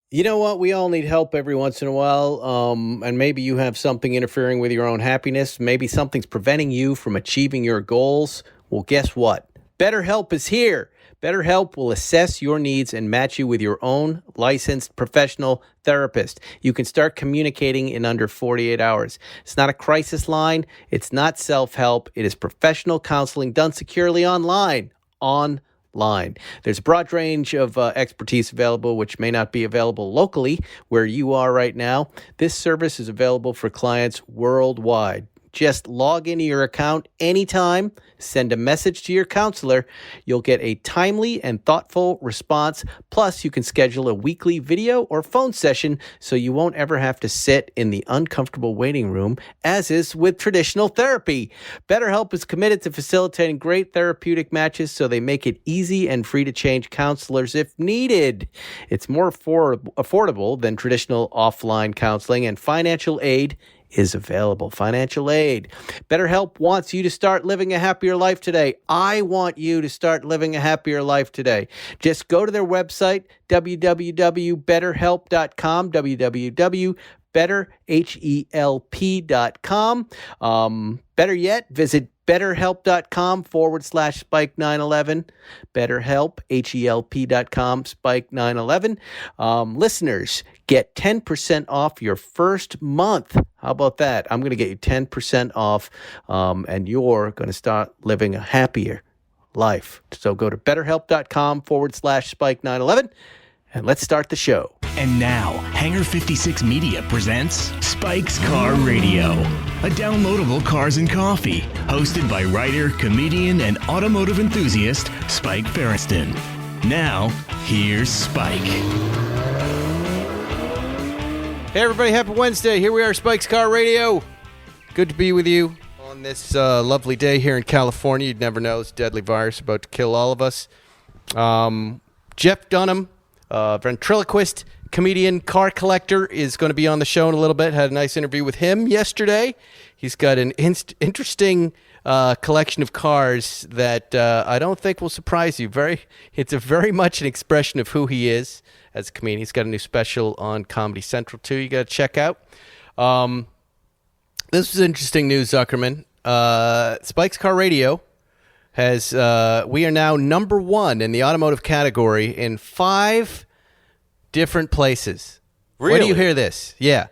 You know what? We all need help every once in a while. And maybe you have something interfering with your own happiness. Maybe something's preventing you from achieving your goals. Well, guess what? BetterHelp is here. BetterHelp will assess your needs and match you with your own licensed professional therapist. You can start communicating in under 48 hours. It's not a crisis line. It's not self-help. It is professional counseling done securely online. There's a broad range of expertise available, which may not be available locally where you are right now. This service is available for clients worldwide. Just log into your account anytime, send a message to your counselor. You'll get a timely and thoughtful response. Plus, you can schedule a weekly video or phone session so you won't ever have to sit in the uncomfortable waiting room, as is with traditional therapy. BetterHelp is committed to facilitating great therapeutic matches, so they make it easy and free to change counselors if needed. It's more affordable than traditional offline counseling, and financial aid is available. Financial aid. BetterHelp wants you to start living a happier life today. I want you to start living a happier life today. Just go to their website, www.betterhelp.com, www.betterhelp.com. Better yet, visit betterhelp.com/Spike911. BetterHelp, HELP.com, Spike911. Listeners, get 10% off your first month. How about that? I'm going to get you 10% off, and you're going to start living a happier life. So go to betterhelp.com/Spike911, and let's start the show. And now, Hangar 56 Media presents Spike's Car Radio, a downloadable cars and coffee, hosted by writer, comedian, and automotive enthusiast Spike Ferriston. Now, here's Spike. Hey everybody, happy Wednesday. Here we are, Spike's Car Radio. Good to be with you on this lovely day here in California. You'd never know, this deadly virus about to kill all of us. Jeff Dunham, ventriloquist, comedian, car collector, is going to be on the show in a little bit. Had a nice interview with him yesterday. He's got an interesting collection of cars that I don't think will surprise you. It's very much an expression of who he is as a comedian. He's got a new special on Comedy Central too. You got to check out. This is interesting news, Zuckerman. Spike's Car Radio has we are now number one in the automotive category in 5 different places. Really? When do you hear this? Yeah.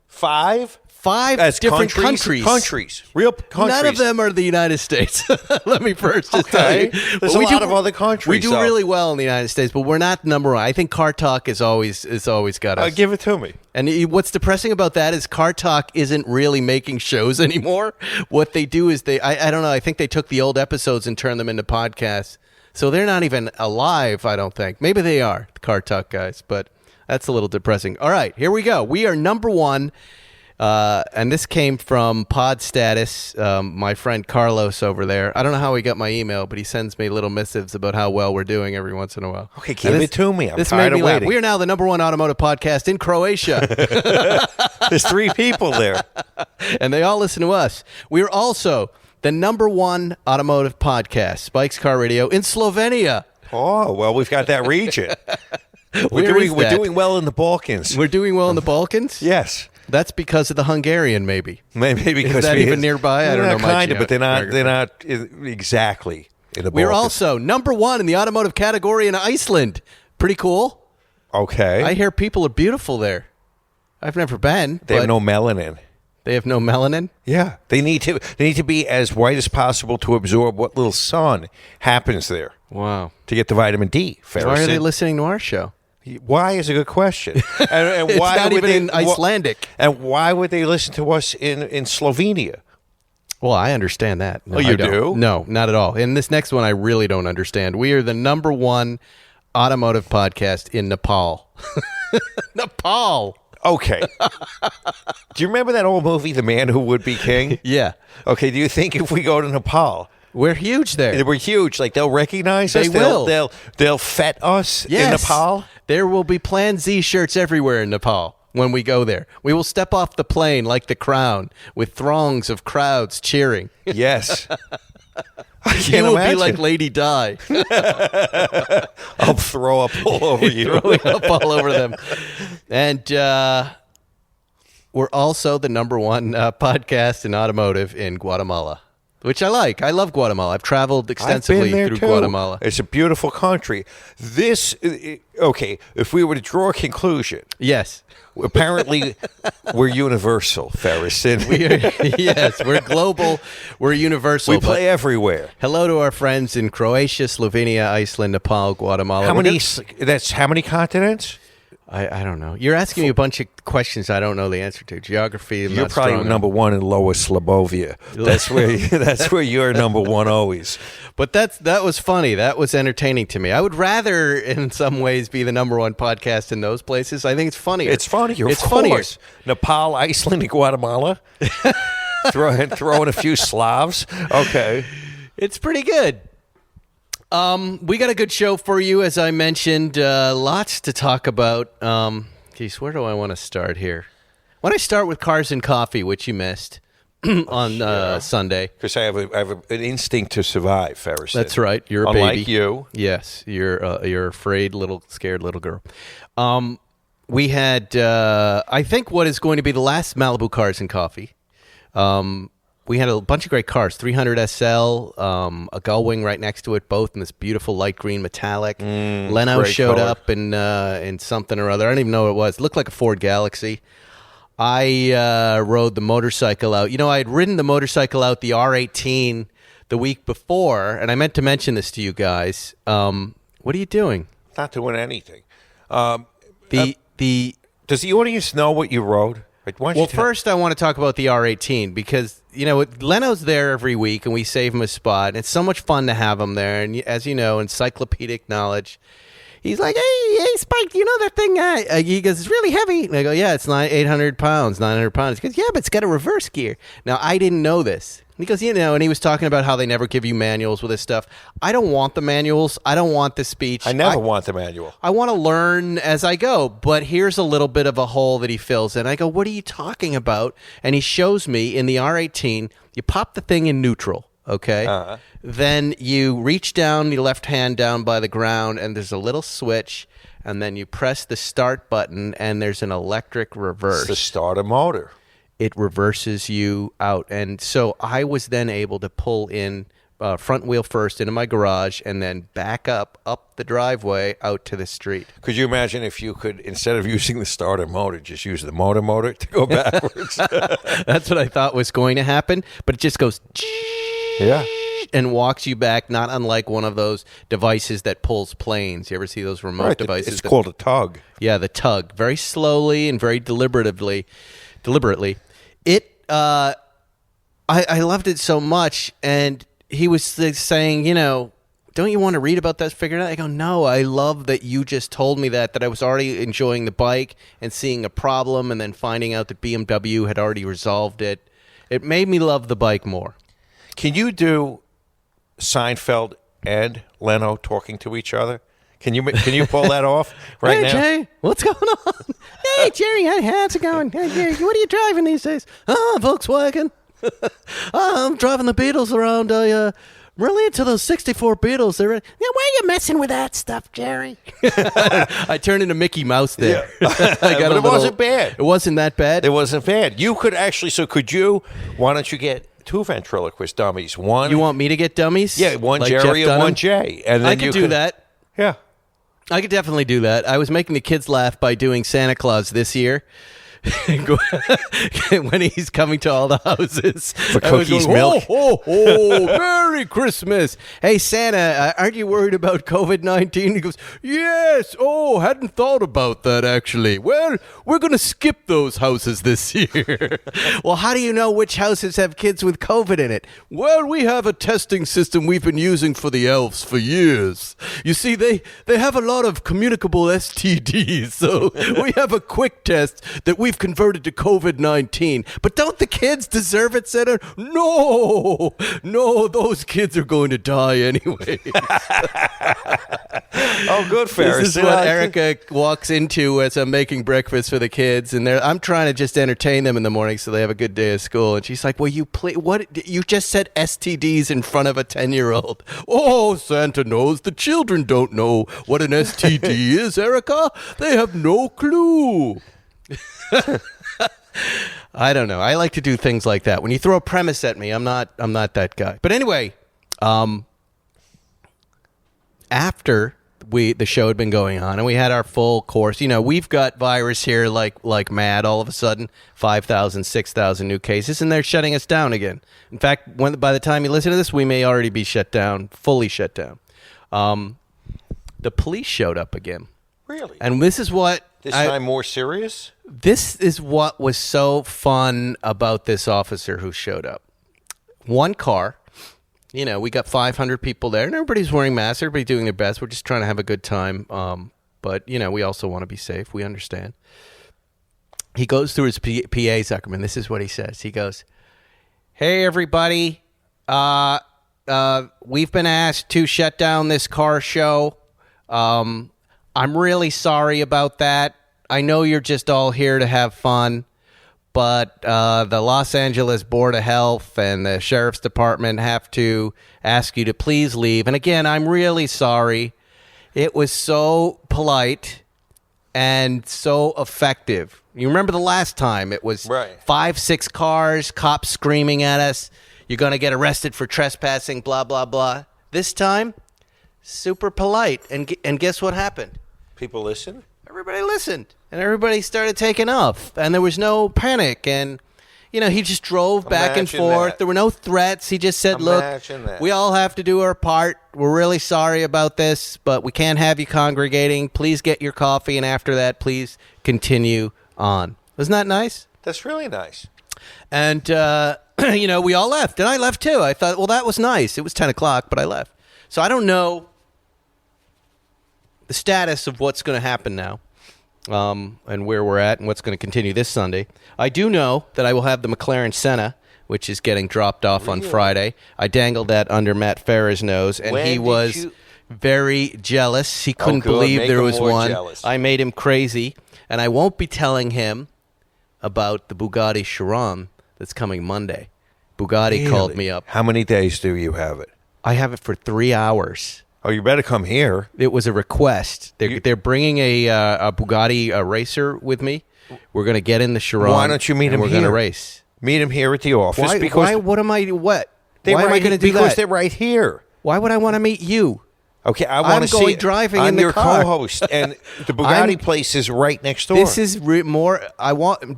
5? 5 That's different countries. Real countries. None of them are the United States. Let me first just tell you. There's a lot of other countries. We do really well in the United States, but we're not number one. I think Car Talk is always got us. Give it to me. And what's depressing about that is Car Talk isn't really making shows anymore. What they do is I don't know, I think they took the old episodes and turned them into podcasts. So they're not even alive, I don't think. Maybe they are, the Car Talk guys, but that's a little depressing. All right, here we go. We are number one. And this came from Pod Status, my friend Carlos over there. I don't know how he got my email, but he sends me little missives about how well we're doing every once in a while. Okay, give it to me. I'm tired of waiting. We are now the number one automotive podcast in Croatia. There's 3 people there. And they all listen to us. We are also the number one automotive podcast, Spike's Car Radio, in Slovenia. Oh, well, we've got that region. We're doing well in the Balkans. We're doing well in the Balkans? Yes. That's because of the Hungarian, maybe. Maybe because is that even nearby? I don't know. Kind of, but they're not exactly in the Balkans. We're also number one in the automotive category in Iceland. Pretty cool. Okay. I hear people are beautiful there. I've never been. They have no melanin. They have no melanin? Yeah. They need to be as white as possible to absorb what little sun happens there. Wow. To get the vitamin D. Why are they listening to our show? Why is a good question. And it's why not would even they, in Icelandic. And why would they listen to us in Slovenia? Well, I understand that. No, you do? No, not at all. In this next one, I really don't understand. We are the number one automotive podcast in Nepal. Nepal. Okay. Do you remember that old movie, The Man Who Would Be King? Yeah. Okay, do you think if we go to Nepal... We're huge there. We're huge. Like, they'll recognize us? They will. They'll fet us in Nepal? There will be Plan Z shirts everywhere in Nepal when we go there. We will step off the plane like the Crown with throngs of crowds cheering. Yes. I You can't will imagine. be like Lady Di. I'll throw up all over you. Throwing up all over them. And we're also the number one podcast in automotive in Guatemala, which I like. I love Guatemala. I've traveled extensively I've been there through too. Guatemala. It's a beautiful country. Okay, if we were to draw a conclusion, Yes. apparently we're universal, Ferris. And Yes, we're global. We're universal. we play everywhere. Hello to our friends in Croatia, Slovenia, Iceland, Nepal, Guatemala. How many continents? I don't know. You're asking me a bunch of questions I don't know the answer to. Geography. I'm You're not probably strong on. number one in Lower Slobovia. That's where you're number one always. But that was funny. That was entertaining to me. I would rather, in some ways, be the number one podcast in those places. I think it's funnier. It's funnier. It's of funnier. course. Nepal, Iceland, and Guatemala. Throw in a few Slavs. Okay. It's pretty good. We got a good show for you, as I mentioned. Lots to talk about. Geez, where do I want to start here? Why don't I start with Cars and Coffee, which you missed on Sunday? Because I have an instinct to survive, Ferris. That's right. You're a Unlike baby. you. Yes, you're afraid, scared little girl. We had, I think, what is going to be the last Malibu Cars and Coffee. We had a bunch of great cars, 300 SL, a Gullwing right next to it, both in this beautiful light green metallic. Leno great showed color. up in something or other. I don't even know what it was. It looked like a Ford Galaxy. I rode the motorcycle out. You know, I had ridden the motorcycle out, the R18, the week before, and I meant to mention this to you guys. What are you doing? Not doing anything. Does the audience know what you rode? Well, first I want to talk about the R18 because, you know, Leno's there every week and we save him a spot. And it's so much fun to have him there. And as you know, encyclopedic knowledge. He's like, hey, Spike, you know that thing? He goes, it's really heavy. And I go, yeah, it's 800 pounds, 900 pounds. He goes, yeah, but it's got a reverse gear. Now, I didn't know this. And he goes, you know, and he was talking about how they never give you manuals with this stuff. I don't want the manuals. I don't want the speech. I never want the manual. I want to learn as I go, but here's a little bit of a hole that he fills in. I go, what are you talking about? And he shows me in the R18, you pop the thing in neutral, okay? Uh-huh. Then you reach down, your left hand down by the ground, and there's a little switch, and then you press the start button, and there's an electric reverse. It's to start a motor. It reverses you out. And so I was then able to pull in front wheel first into my garage and then back up the driveway out to the street. Could you imagine if you could, instead of using the starter motor, just use the motor to go backwards? That's what I thought was going to happen, but it just goes Yeah. and walks you back, not unlike one of those devices that pulls planes. You ever see those remote Right, devices? it's called a tug. Yeah, the tug. Very slowly and very deliberately. It, I loved it so much, and he was saying, you know, don't you want to read about that, figure it out? I go, no, I love that you just told me that I was already enjoying the bike and seeing a problem and then finding out that BMW had already resolved it. It made me love the bike more. Can you do Seinfeld and Leno talking to each other? Can you pull that off right Hey, now? Jay, what's going on? Hey, Jerry, how's it going? Hey, Jerry, what are you driving these days? Oh, Volkswagen. I'm driving the Beetles around. I'm really into those 64 Beetles. They're, yeah, why are you messing with that stuff, Jerry? I turned into Mickey Mouse there. Yeah. But it wasn't bad. It wasn't that bad? It wasn't bad. You could actually, why don't you get two ventriloquist dummies? One. You want me to get dummies? Yeah, one like Jerry Jeff and one Dunham? Jay. And then I could do that. Yeah. I could definitely do that. I was making the kids laugh by doing Santa Claus this year. When he's coming to all the houses for cookies, milk. Oh, Merry Christmas. Hey, Santa, aren't you worried about COVID-19? He goes, yes. Oh, hadn't thought about that, actually. Well, we're going to skip those houses this year. Well, how do you know which houses have kids with COVID in it? Well, we have a testing system we've been using for the elves for years. You see, they have a lot of communicable STDs, so we have a quick test that we we've converted to COVID-19. But don't the kids deserve it, Senator? No, those kids are going to die anyway. Oh, good, Ferris. This is what Erica walks into as I'm making breakfast for the kids, and I'm trying to just entertain them in the morning so they have a good day of school. And she's like, "Well, what? You just said STDs in front of a 10-year-old." "Oh, Santa knows. The children don't know what an STD is, Erica. They have no clue." I don't know. I like to do things like that. When you throw a premise at me, I'm not that guy. But anyway, after the show had been going on and we had our full course, we've got virus here like mad. All of a sudden, 5,000, 6,000 new cases, and they're shutting us down again. In fact, by the time you listen to this, we may already be shut down, fully shut down. The police showed up again. Really? And this is what... This time more serious? This is what was so fun about this officer who showed up. One car, we got 500 people there, and everybody's wearing masks, everybody's doing their best. We're just trying to have a good time. But, we also want to be safe. We understand. He goes through his PA, Zuckerman. This is what he says. He goes, "Hey, everybody. We've been asked to shut down this car show. I'm really sorry about that. I know you're just all here to have fun, but the Los Angeles Board of Health and the Sheriff's Department have to ask you to please leave. And again, I'm really sorry. It was so polite and so effective. You remember the last time? It was right. 5-6 cars, cops screaming at us. You're going to get arrested for trespassing, blah, blah, blah. This time, super polite. And guess what happened? People listened? Everybody listened. And everybody started taking off. And there was no panic. And, he just drove back and forth. There were no threats. He just said, "Look, we all have to do our part. We're really sorry about this, but we can't have you congregating. Please get your coffee. And after that, please continue on." Wasn't that nice? That's really nice. And, we all left. And I left too. I thought, well, that was nice. It was 10 o'clock, but I left. So I don't know the status of what's going to happen now, and where we're at and what's going to continue this Sunday. I do know that I will have the McLaren Senna, which is getting dropped off on Friday. I dangled that under Matt Farah's nose, and he was very jealous. He couldn't believe there was one. Jealous. I made him crazy, and I won't be telling him about the Bugatti Chiron that's coming Monday. Bugatti called me up. How many days do you have it? I have it for 3 hours. Oh, you better come here. It was a request. They're bringing a Bugatti racer with me. We're going to get in the Chiron. Why don't you meet him here? We're going to race. Meet him here at the office. Why? Because Why? What am I? What? Why am I going to do that? Because they're right here. Why would I want to meet you? Okay, I want to see. I'm going driving in the car. I'm your co-host, and the Bugatti place is right next door. This is more.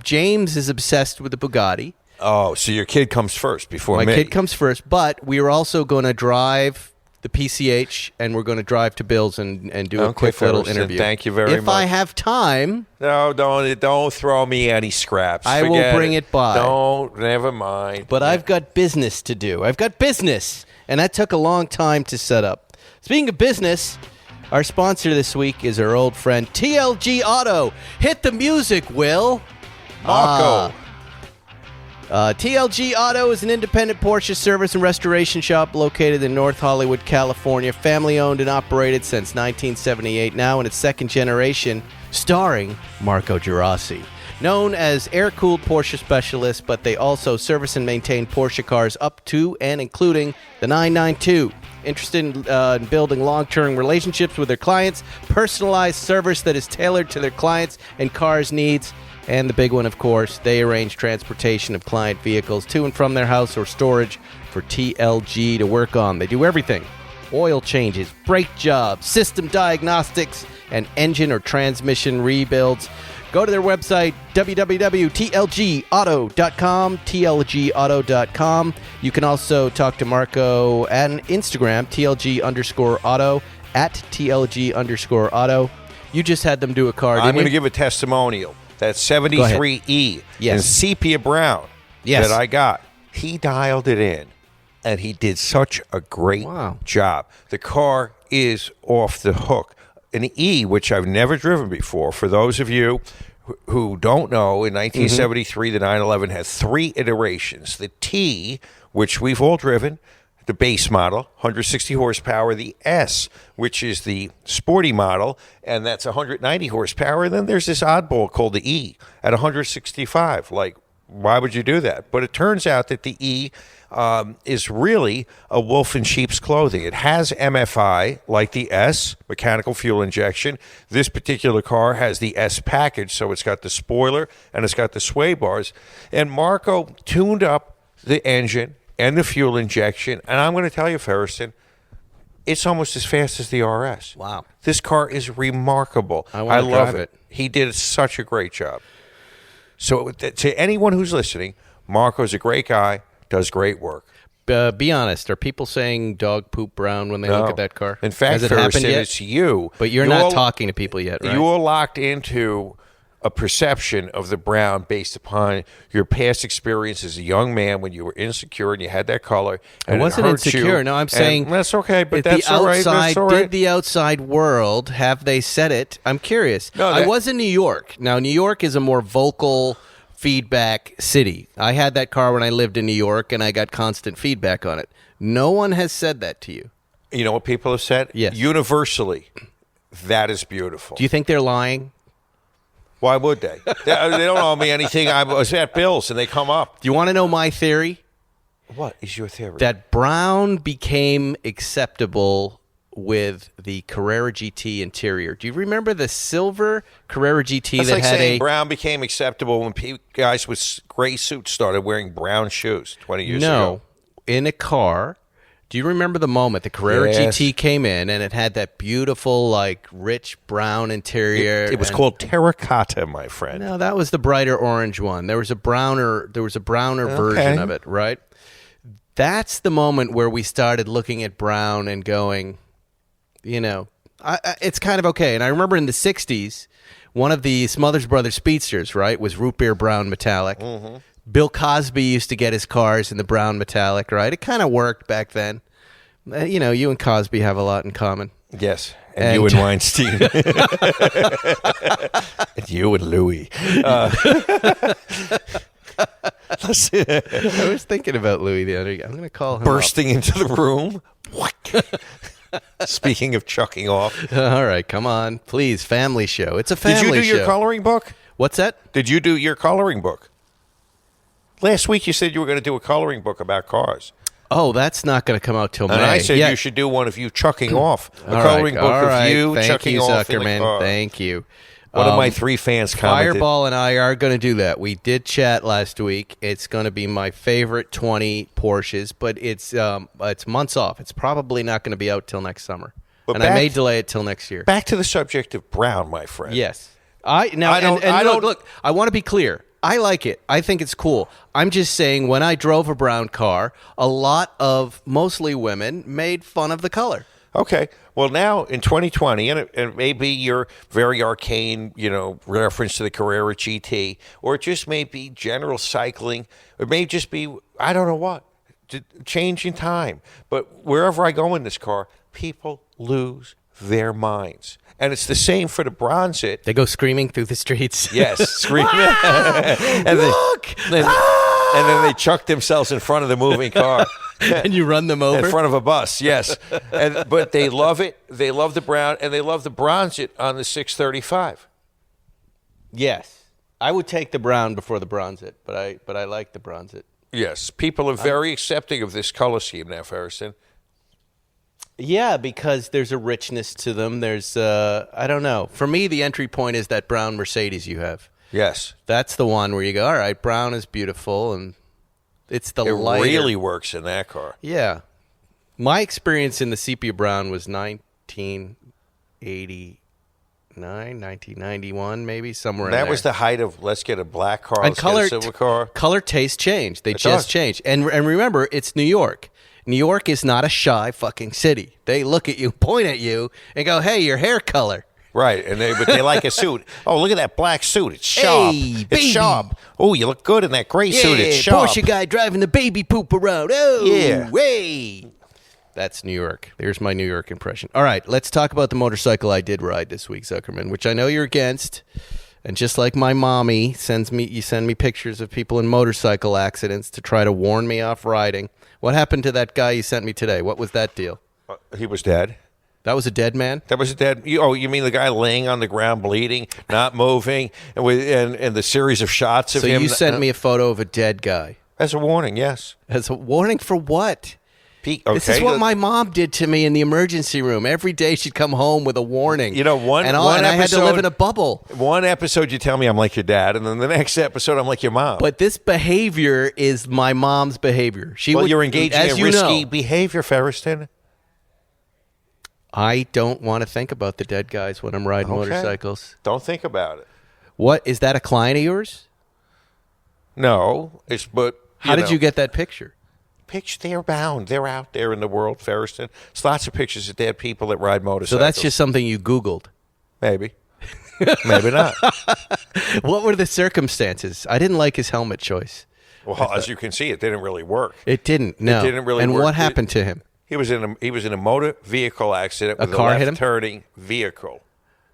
James is obsessed with the Bugatti. Oh, so your kid comes first before me. My kid comes first, but we are also going to drive the PCH, and we're going to drive to Bill's and do a quick little interview. Thank you very much. If I have time. No, don't throw me any scraps. I will bring it by. Never mind. But I've got business to do. I've got business, and that took a long time to set up. Speaking of business, our sponsor this week is our old friend TLG Auto. Hit the music, Will. Marco. TLG Auto is an independent Porsche service and restoration shop located in North Hollywood, California. Family owned and operated since 1978, now in its second generation, starring Marco Girassi. Known as air-cooled Porsche specialists, but they also service and maintain Porsche cars up to and including the 992. Interested in building long-term relationships with their clients, personalized service that is tailored to their clients' and cars' needs. And the big one, of course, they arrange transportation of client vehicles to and from their house or storage for TLG to work on. They do everything. Oil changes, brake jobs, system diagnostics, and engine or transmission rebuilds. Go to their website, www.tlgauto.com, tlgauto.com. You can also talk to Marco on Instagram, tlg_auto, at tlg_auto. You just had them do a car, I'm going to give a testimonial. That 73E in sepia brown that I got. He dialed it in, and he did such a great job. The car is off the hook. An E, which I've never driven before. For those of you who don't know, in 1973, the 911 had 3 iterations. The T, which we've all driven, the base model, 160 horsepower. The S, which is the sporty model, and that's 190 horsepower. And then there's this oddball called the E at 165. Like, why would you do that? But it turns out that the E is really a wolf in sheep's clothing. It has MFI, like the S, mechanical fuel injection. This particular car has the S package, so it's got the spoiler and it's got the sway bars. And Marco tuned up the engine and the fuel injection, and I'm going to tell you, Ferriston, it's almost as fast as the RS. Wow. This car is remarkable. I love it. He did such a great job. So to anyone who's listening, Marco's a great guy, does great work. Be honest. Are people saying dog poop brown when they look at that car? In fact, has it happened yet? It's you. But you're not talking to people yet, right? You are locked into a perception of the brown based upon your past experience as a young man when you were insecure and you had that color. And I wasn't insecure. No, I'm saying that's okay, but that's all right. That's all right. Did the outside world, have they said it? I'm curious. No, I was in New York. Now, New York is a more vocal feedback city. I had that car when I lived in New York, and I got constant feedback on it. No one has said that to you. You know what people have said? Yes. Universally, that is beautiful. Do you think they're lying? Why would they? They don't owe me anything. I was at Bill's, and they come up. Do you want to know my theory? What is your theory? That brown became acceptable with the Carrera GT interior. Do you remember the silver Carrera GT That's that like had saying brown became acceptable when guys with gray suits started wearing brown shoes 20 years ago? No, in a car. Do you remember the moment the Carrera GT came in and it had that beautiful, like, rich brown interior? It was called terracotta, my friend. No, that was the brighter orange one. There was a browner version of it, right? That's the moment where we started looking at brown and going, you know, it's kind of okay. And I remember in the 60s, one of the Smothers Brothers Speedsters, right, was root beer brown metallic. Mm-hmm. Bill Cosby used to get his cars in the brown metallic, right? It kind of worked back then. You know, you and Cosby have a lot in common. Yes, and you and Weinstein. And you and Louis. I was thinking about Louis the other day. I'm going to call him bursting into the room. Speaking of chucking off. All right, come on. Please, family show. It's a family show. Did you do your coloring book? What's that? Did you do your coloring book? Last week you said you were going to do a coloring book about cars. Oh, that's not going to come out till May. And I said you should do one of you chucking off. A coloring book of you chucking off in the car. Thank you. One of my 3 fans commented. Fireball and I are going to do that. We did chat last week. It's going to be my favorite 20 Porsches, but it's months off. It's probably not going to be out till next summer. But I may delay it till next year. Back to the subject of brown, my friend. Yes. Look, I want to be clear. I like it. I think it's cool. I'm just saying when I drove a brown car, a lot of mostly women made fun of the color. Okay. Well, now in 2020, and it may be your very arcane, reference to the Carrera GT, or it just may be general cycling. It may just be, I don't know what, changing time. But wherever I go in this car, people lose their minds. And it's the same for the Bronzit. They go screaming through the streets. Yes, screaming. And Look! And then they chuck themselves in front of the moving car. And you run them over? In front of a bus, yes. But they love it. They love the brown, and they love the Bronzit on the 635. Yes. I would take the brown before the Bronzit, but I like the Bronzit. Yes. People are very accepting of this color scheme now, Ferriston. Yeah, because there's a richness to them. There's, I don't know. For me, the entry point is that brown Mercedes you have. Yes. That's the one where you go, all right, brown is beautiful, and it's the lighter. It really works in that car. Yeah. My experience in the sepia brown was 1989, 1991, maybe, somewhere in there. That was the height of, let's get a black car, let's get a silver car. Color tastes change. They just change. And remember, it's New York. New York is not a shy fucking city. They look at you, point at you, and go, hey, your hair color. Right, but they like a suit. Oh, look at that black suit. It's sharp. Hey, it's sharp. Oh, you look good in that gray suit. It's sharp. Porsche guy driving the baby poop around. Oh, yeah. Hey. That's New York. There's my New York impression. All right, let's talk about the motorcycle I did ride this week, Zuckerman, which I know you're against. And just like my mommy you send me pictures of people in motorcycle accidents to try to warn me off riding. What happened to that guy you sent me today? What was that deal? He was dead. That was a dead man? That was a dead. You mean the guy laying on the ground, bleeding, not moving, and the series of shots of him? So you sent me a photo of a dead guy. As a warning, yes. As a warning for what? Okay. This is what my mom did to me in the emergency room. Every day she'd come home with a warning. You know, one and episode, I had to live in a bubble. One episode you tell me I'm like your dad, and then the next episode I'm like your mom. But this behavior is my mom's behavior. You're engaging in risky behavior, Ferriston. I don't want to think about the dead guys when I'm riding motorcycles. Don't think about it. What, is that a client of yours? No, How did you get that picture? They're bound. They're out there in the world, Ferriston. There's lots of pictures of dead people that ride motorcycles. So that's just something you Googled? Maybe. Maybe not. What were the circumstances? I didn't like his helmet choice. Well, as you can see, it didn't really work. It didn't, no. It didn't really and work. What happened to him? He was in a motor vehicle accident with a car hit him? left-turning vehicle.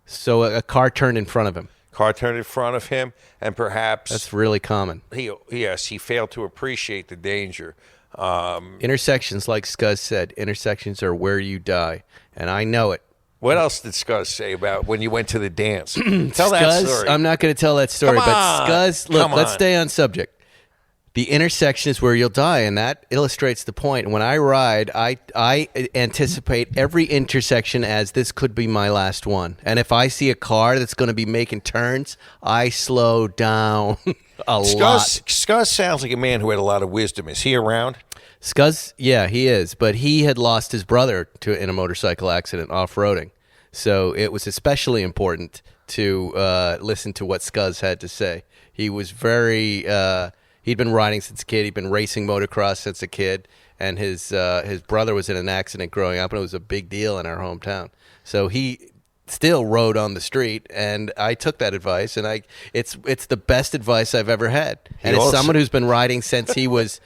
So a car turned in front of him. Car turned in front of him, and perhaps that's really common. He failed to appreciate the danger. Intersections, like Scuzz said, intersections are where you die, and I know it. What else did Scuzz say about when you went to the dance? Tell that story. I'm not going to tell that story, but Scuzz, look, let's stay on subject. The intersection is where you'll die, and that illustrates the point. When I ride, I anticipate every intersection as this could be my last one. And if I see a car that's going to be making turns, I slow down a lot. Scuzz sounds like a man who had a lot of wisdom. Is he around? Scuzz, yeah, he is. But he had lost his brother in a motorcycle accident off-roading. So it was especially important to listen to what Scuzz had to say. He was very... he'd been riding since a kid. He'd been racing motocross since a kid. And his brother was in an accident growing up, and it was a big deal in our hometown. So he still rode on the street, and I took that advice, and it's the best advice I've ever had. And it's someone who's been riding since he was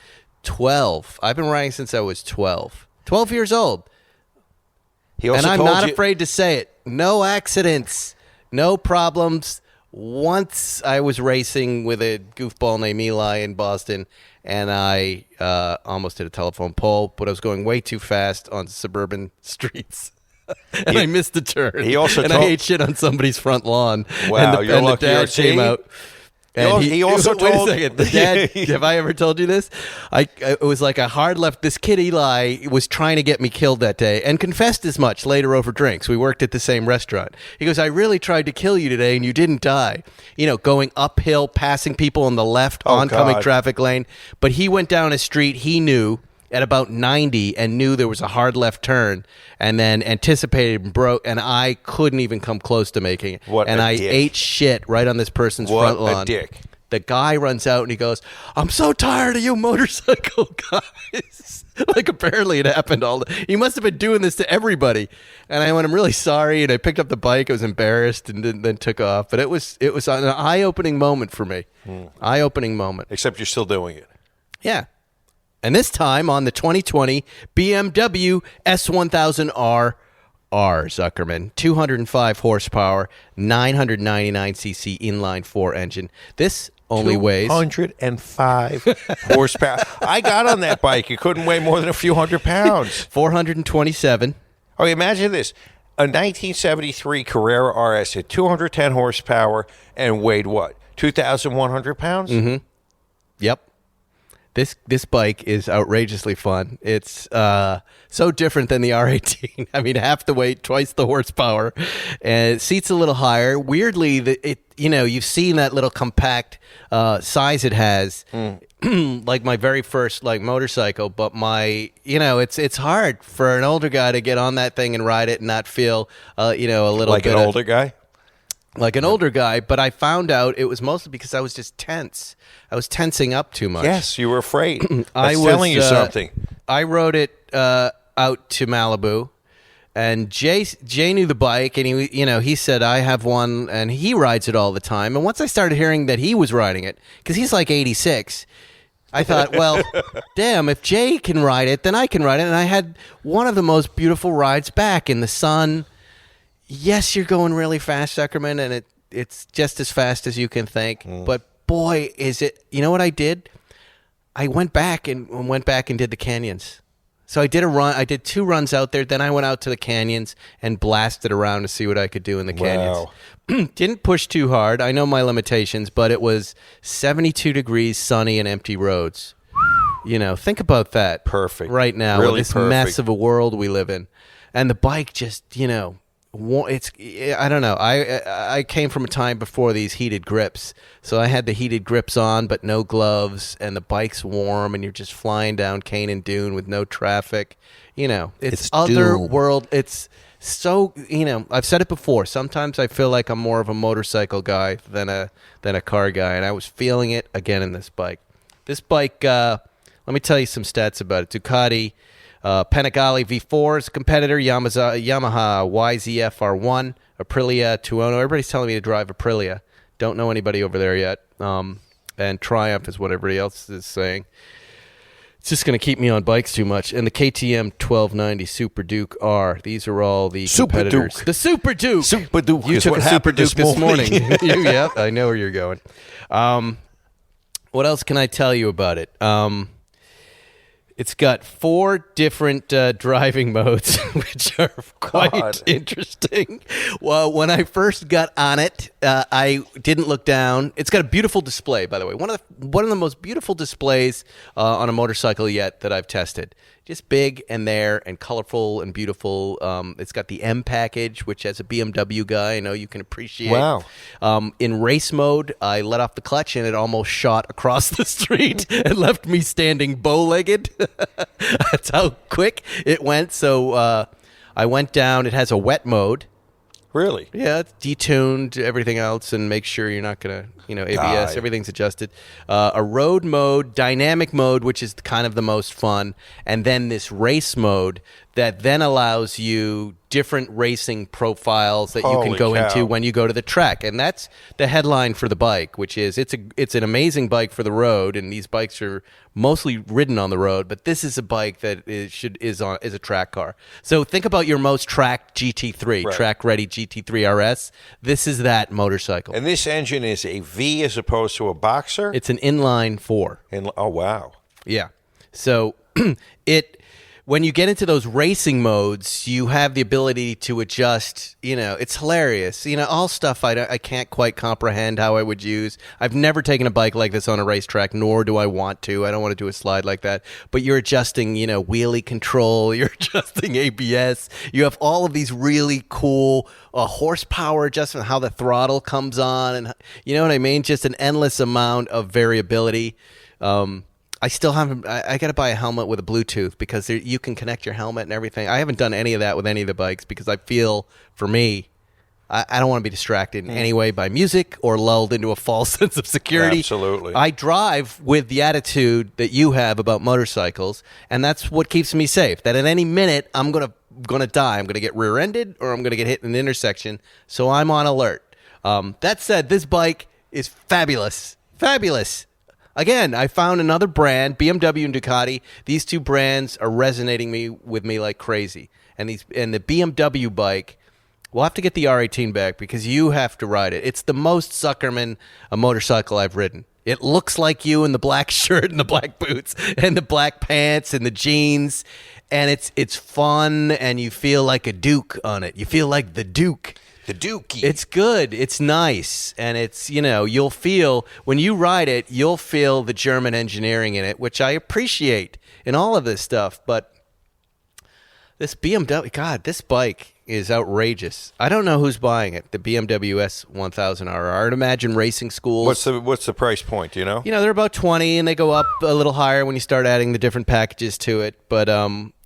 12. I've been riding since I was 12. 12 years old. And I'm not afraid to say it. No accidents. No problems. Once I was racing with a goofball named Eli in Boston, and I almost hit a telephone pole, but I was going way too fast on suburban streets. And I missed a turn. I ate shit on somebody's front lawn. Wow, and the dad came out. And he also told... Wait a second. The dad, have I ever told you this? It was like a hard left. This kid, Eli, was trying to get me killed that day and confessed as much later over drinks. We worked at the same restaurant. He goes, I really tried to kill you today and you didn't die. You know, going uphill, passing people on the left, oncoming traffic lane. But he went down a street he knew at about 90 and knew there was a hard left turn and then anticipated and broke, and I couldn't even come close to making it. I ate shit right on this person's front lawn. What a dick. The guy runs out and he goes, I'm so tired of you motorcycle guys. Like apparently it happened he must have been doing this to everybody. And I went, I'm really sorry. And I picked up the bike. I was embarrassed and then took off. But it was an eye-opening moment for me. Eye-opening moment. Except you're still doing it. Yeah. And this time on the 2020 BMW S1000 RR, Zuckerman, 205 horsepower, 999cc inline-4 engine. This only weighs 205 horsepower. I got on that bike. It couldn't weigh more than a few hundred pounds. 427. Oh, imagine this. A 1973 Carrera RS had 210 horsepower and weighed what? 2,100 pounds? Mm-hmm. Yep. This bike is outrageously fun. It's so different than the R18. I mean, half the weight, twice the horsepower, and it seats a little higher. Weirdly, you've seen that little compact size it has, like my very first motorcycle. But it's hard for an older guy to get on that thing and ride it and not feel a little like an older guy. Like an older guy, but I found out it was mostly because I was just tense. I was tensing up too much. Yes, you were afraid. I was telling you something. I rode it out to Malibu, and Jay knew the bike, and he said I have one, and he rides it all the time. And once I started hearing that he was riding it, because he's like 86, I thought, well, damn, if Jay can ride it, then I can ride it. And I had one of the most beautiful rides back in the sun. Yes, you're going really fast, Zuckerman, and it's just as fast as you can think. But boy, is it! You know what I did? I went back and did the canyons. So I did a run. I did 2 runs out there. Then I went out to the canyons and blasted around to see what I could do in the canyons. Wow. Didn't push too hard. I know my limitations, but it was 72 degrees, sunny, and empty roads. You know, think about that. Perfect. Right now, Really with this perfect. mess of a world we live in, and the bike just, you know, it's. I don't know. I came from a time before these heated grips, so I had the heated grips on, but no gloves, and the bike's warm, and you're just flying down Canaan Dune with no traffic. You know, it's other doom. world. It's so, you know, I've said it before. Sometimes I feel like I'm more of a motorcycle guy than a car guy, and I was feeling it again in this bike. This bike, let me tell you some stats about it. Ducati Panigale V4's competitor, Yamaha YZF R1, Aprilia Tuono. Everybody's telling me to drive Aprilia. Don't know anybody over there yet. And Triumph is what everybody else is saying. It's just going to keep me on bikes too much. And the KTM 1290 Super Duke R. These are all the Super competitors. Duke. The Super Duke. Super Duke You is took what a Super happened Duke this morning. morning. Yeah, I know where you're going. What else can I tell you about it? It's got 4 different driving modes, which are quite God. interesting. Well, when I first got on it, I didn't look down. It's got a beautiful display, by the way. One of the most beautiful displays on a motorcycle yet that I've tested. Just big and there and colorful and beautiful. It's got the M package, which as a BMW guy, I know you can appreciate. Wow. In race mode, I let off the clutch and it almost shot across the street and left me standing bow-legged. That's how quick it went. So I went down. It has a wet mode. Really? Yeah, it's detuned, everything else, and make sure you're not going to, ABS, Die. everything's adjusted. A road mode, dynamic mode, which is kind of the most fun, and then this race mode that then allows you different racing profiles that you can Holy go cow. into when you go to the track. And that's the headline for the bike, which is it's an amazing bike for the road, and these bikes are mostly ridden on the road, but this is a bike that is a track car. So think about your most tracked GT3, Right. track-ready GT3 RS. This is that motorcycle. And this engine is a V as opposed to a boxer? It's an inline 4. Oh, wow. Yeah. So when you get into those racing modes, you have the ability to adjust. It's hilarious. All stuff I can't quite comprehend how I would use. I've never taken a bike like this on a racetrack, nor do I want to. I don't want to do a slide like that. But you're adjusting, wheelie control. You're adjusting ABS. You have all of these really cool horsepower adjustment, how the throttle comes on, and you know what I mean? Just an endless amount of variability. I still haven't. I got to buy a helmet with a Bluetooth because you can connect your helmet and everything. I haven't done any of that with any of the bikes because I feel, for me, I don't want to be distracted in any way by music or lulled into a false sense of security. Absolutely. I drive with the attitude that you have about motorcycles, and that's what keeps me safe. That at any minute I'm gonna die. I'm gonna get rear-ended or I'm gonna get hit in an intersection. So I'm on alert. That said, this bike is fabulous. Fabulous. Again, I found another brand, BMW and Ducati. These two brands are resonating with me like crazy. And the BMW bike, we'll have to get the R18 back because you have to ride it. It's the most Zuckerman a motorcycle I've ridden. It looks like you in the black shirt and the black boots and the black pants and the jeans. And it's fun and you feel like a Duke on it. You feel like the Duke. The Dookie. It's good. It's nice. And it's, you'll feel, when you ride it, you'll feel the German engineering in it, which I appreciate in all of this stuff. But this BMW, God, this bike is outrageous. I don't know who's buying it, the BMW S1000 RR. I'd imagine racing schools. What's the price point, do you know? They're about 20 and they go up a little higher when you start adding the different packages to it. But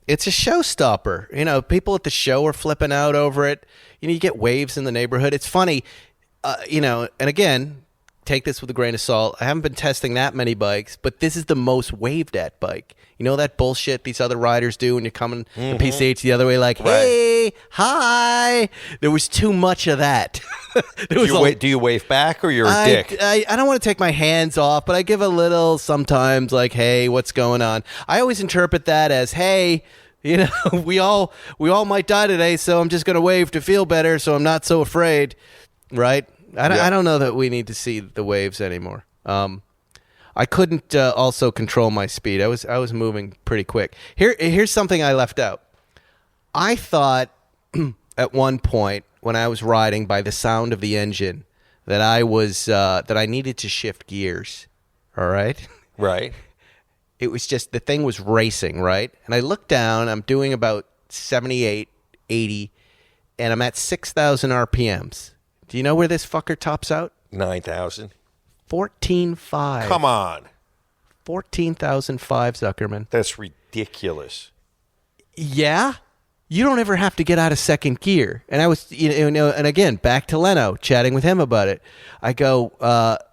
it's a showstopper. People at the show are flipping out over it. You get waves in the neighborhood. It's funny, and again, take this with a grain of salt. I haven't been testing that many bikes, but this is the most waved at bike. That bullshit these other riders do when you're coming the PCH the other way, like, hey, hi. There was too much of that. Do you wave back or you're a dick? I don't want to take my hands off, but I give a little sometimes, like, hey, what's going on? I always interpret that as, hey, we all might die today, so I'm just going to wave to feel better, so I'm not so afraid, right? I don't know that we need to see the waves anymore. I couldn't also control my speed. I was moving pretty quick. Here's something I left out. I thought at one point when I was riding by the sound of the engine that I needed to shift gears. All right? Right. It was just the thing was racing, right? And I looked down, I'm doing about 78, 80, and I'm at 6,000 RPMs. Do you know where this fucker tops out? 9,000. 14.5. Come on. 14,005, Zuckerman. That's ridiculous. Yeah? You don't ever have to get out of second gear. And I was, and again, back to Leno, chatting with him about it. I go,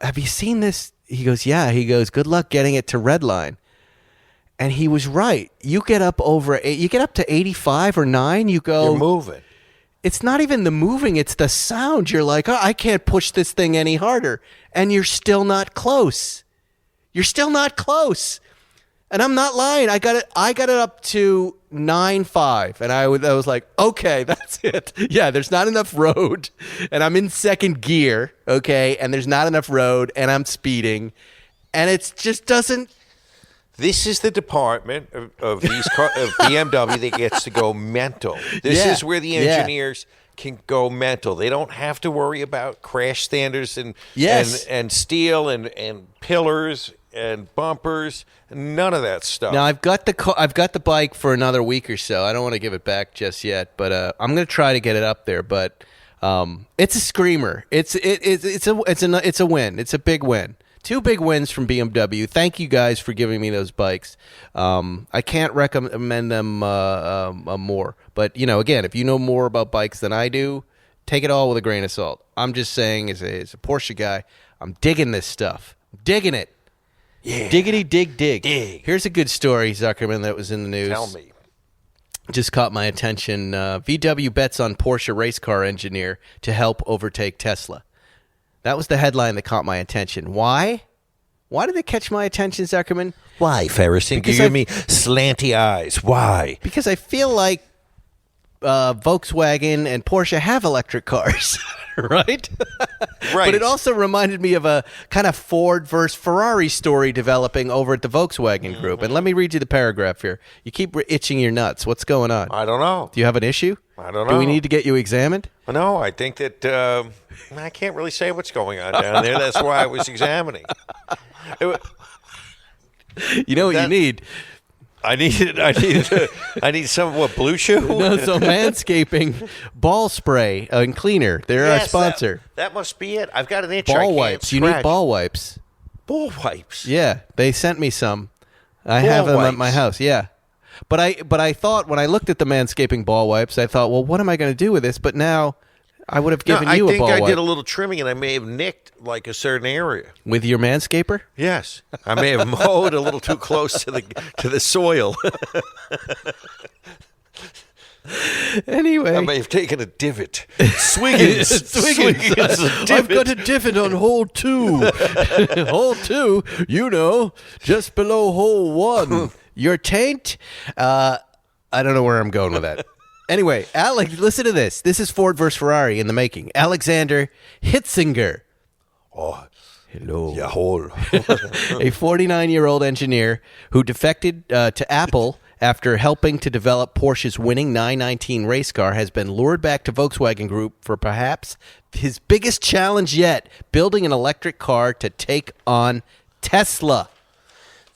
have you seen this? He goes, yeah. He goes, good luck getting it to redline. And he was right. You get up to 85 or 9, you go. You're moving. It's not even the moving, it's the sound. You're like, oh, I can't push this thing any harder. And you're still not close. You're still not close. And I'm not lying. I got it up to 9.5. And I was like, okay, that's it. Yeah, there's not enough road. And I'm in second gear, okay? And there's not enough road. And I'm speeding. And it just doesn't. This is the department of BMW that gets to go mental. This is where the engineers can go mental. They don't have to worry about crash standards and steel and pillars and bumpers. None of that stuff. Now I've got the bike for another week or so. I don't want to give it back just yet, but I'm going to try to get it up there. But it's a screamer. It's a win. It's a big win. 2 big wins from BMW. Thank you guys for giving me those bikes. I can't recommend them more. But, again, if you know more about bikes than I do, take it all with a grain of salt. I'm just saying, as a Porsche guy, I'm digging this stuff. I'm digging it. Yeah. Diggity dig. Here's a good story, Zuckerman, that was in the news. Tell me. Just caught my attention. VW bets on Porsche race car engineer to help overtake Tesla. That was the headline that caught my attention. Why? Why did it catch my attention, Zuckerman? Why, Ferris? You give me slanty eyes. Why? Because I feel like Volkswagen and Porsche have electric cars, right? Right. But it also reminded me of a kind of Ford versus Ferrari story developing over at the Volkswagen Group. And let me read you the paragraph here. You keep itching your nuts. What's going on? I don't know. Do you have an issue? I don't know. Do we need to get you examined? No, I think that I can't really say what's going on down there. That's why I was examining. You know what you need? I need some Blue Chew? No, so Manscaping ball spray and cleaner. They're our sponsor. That must be it. I've got an itch. Ball wipes. You need ball wipes. Ball wipes. Yeah, they sent me some. I have them at my house. Yeah. But I thought when I looked at the Manscaping ball wipes, I thought, well, what am I going to do with this? But now I would have given you a ball wipe. I think I did a little trimming and I may have nicked like a certain area. With your Manscaper? Yes. I may have mowed a little too close to the soil. Anyway. I may have taken a divot. Swiggins. I've got a divot on hole 2. Hole 2, just below hole 1. Your taint? I don't know where I'm going with that. Anyway, Alex, listen to this. This is Ford versus Ferrari in the making. Alexander Hitzinger. Oh, hello. Jawohl. A 49-year-old engineer who defected to Apple after helping to develop Porsche's winning 919 race car has been lured back to Volkswagen Group for perhaps his biggest challenge yet, building an electric car to take on Tesla.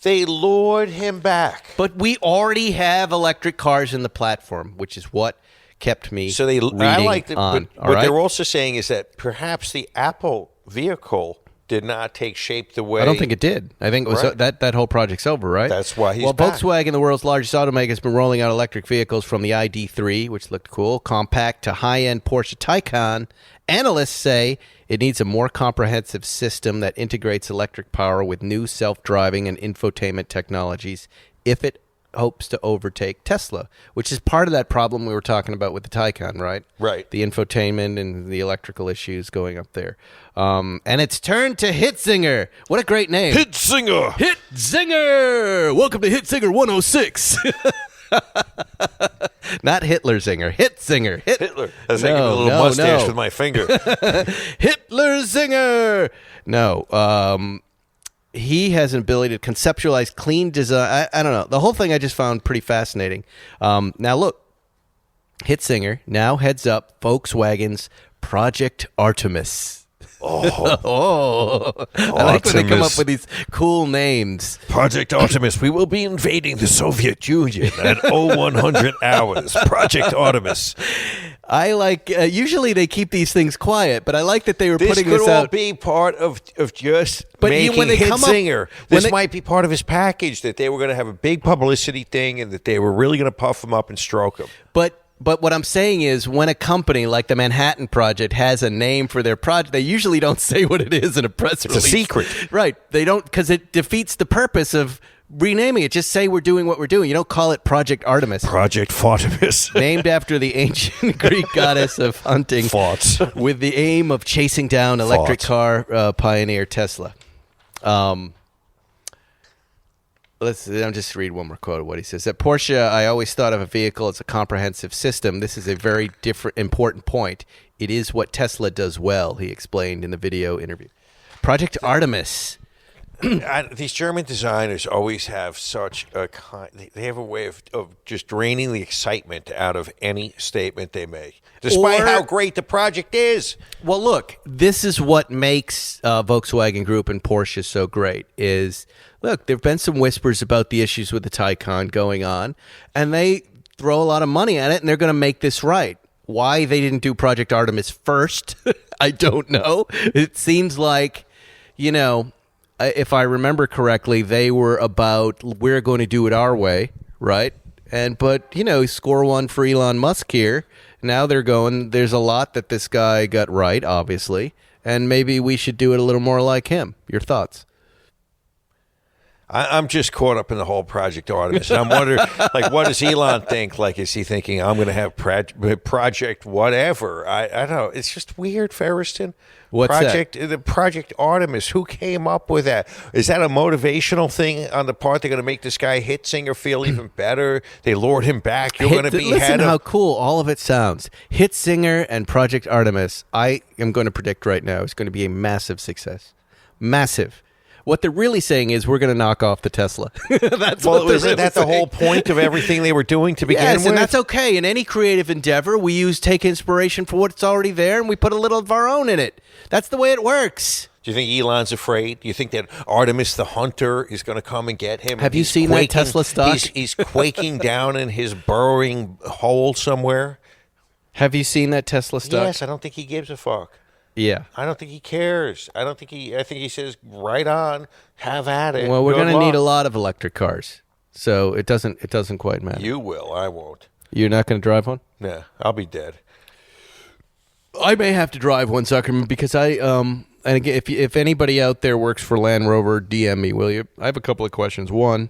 They lured him back. But we already have electric cars in the platform, which is what kept me reading I like on. But what they're also saying is that perhaps the Apple vehicle did not take shape the way. I don't think it did. I think it was that whole project's over, right? That's why he's back. Volkswagen, the world's largest automaker, has been rolling out electric vehicles from the ID3, which looked cool, compact, to high-end Porsche Taycan. Analysts say it needs a more comprehensive system that integrates electric power with new self-driving and infotainment technologies if it hopes to overtake Tesla, which is part of that problem we were talking about with the Taycan, right? Right. The infotainment and the electrical issues going up there. And it's turned to Hitzinger. What a great name. Hitzinger. Hitzinger. Welcome to Hitzinger 106. Not Hitlerzinger. Hitzinger. Hitler. As I give a little mustache with my finger. Hitlerzinger. No. He has an ability to conceptualize clean design. I don't know. The whole thing I just found pretty fascinating. Now, look. Hitzinger now heads up Volkswagen's Project Artemis. I like when they come up with these cool names. Project Artemis. We will be invading the Soviet Union at 0100 hours. Project Artemis. I like. Usually they keep these things quiet, but I like that they were putting this out. This could all be part of just making Hitzinger. This might be part of his package, that they were going to have a big publicity thing and that they were really going to puff him up and stroke him. But what I'm saying is, when a company like the Manhattan Project has a name for their project, they usually don't say what it is in a press release. It's a secret. Right. They don't, because it defeats the purpose of renaming it. Just say we're doing what we're doing. You don't call it Project Artemis. Project Artemis. Named after the ancient Greek goddess of hunting. Thoughts. With the aim of chasing down electric car pioneer Tesla. I'll just read one more quote of what he says. At Porsche, I always thought of a vehicle as a comprehensive system. This is a very important point. It is what Tesla does well, he explained in the video interview. Project Artemis. These German designers always have such a they have a way of just draining the excitement out of any statement they make, despite how great the project is. Well, look, this is what makes Volkswagen Group and Porsche so great is, look, there have been some whispers about the issues with the Taycan going on, and they throw a lot of money at it, and they're going to make this right. Why they didn't do Project Artemis first, I don't know. It seems like, if I remember correctly, they were about, we're going to do it our way, right? But score one for Elon Musk here. Now they're going, there's a lot that this guy got right, obviously, and maybe we should do it a little more like him. Your thoughts? I'm just caught up in the whole Project Artemis. And I'm wondering, what does Elon think? Is he thinking, I'm going to have Project whatever? I don't know. It's just weird, Ferriston. What's that? The Project Artemis. Who came up with that? Is that a motivational thing on the part? They're going to make this guy Hitzinger feel even better. They lured him back. You're going to be listen how cool all of it sounds. Hitzinger and Project Artemis. I am going to predict right now it's going to be a massive success. Massive. What they're really saying is we're going to knock off the Tesla. Isn't that the whole point of everything they were doing to begin with? Yes, and that's okay. In any creative endeavor, we take inspiration for what's already there, and we put a little of our own in it. That's the way it works. Do you think Elon's afraid? Do you think that Artemis the Hunter is going to come and get him? Have you seen that Tesla stock? He's quaking down in his burrowing hole somewhere. Have you seen that Tesla stock? Yes, I don't think he gives a fuck. Yeah. I don't think he cares. I think he says, right on, have at it. Well, we're going to need a lot of electric cars. So it doesn't quite matter. You will. I won't. You're not going to drive one? Nah, I'll be dead. I may have to drive one, Zuckerman, because and again, if anybody out there works for Land Rover, DM me, will you? I have a couple of questions. One,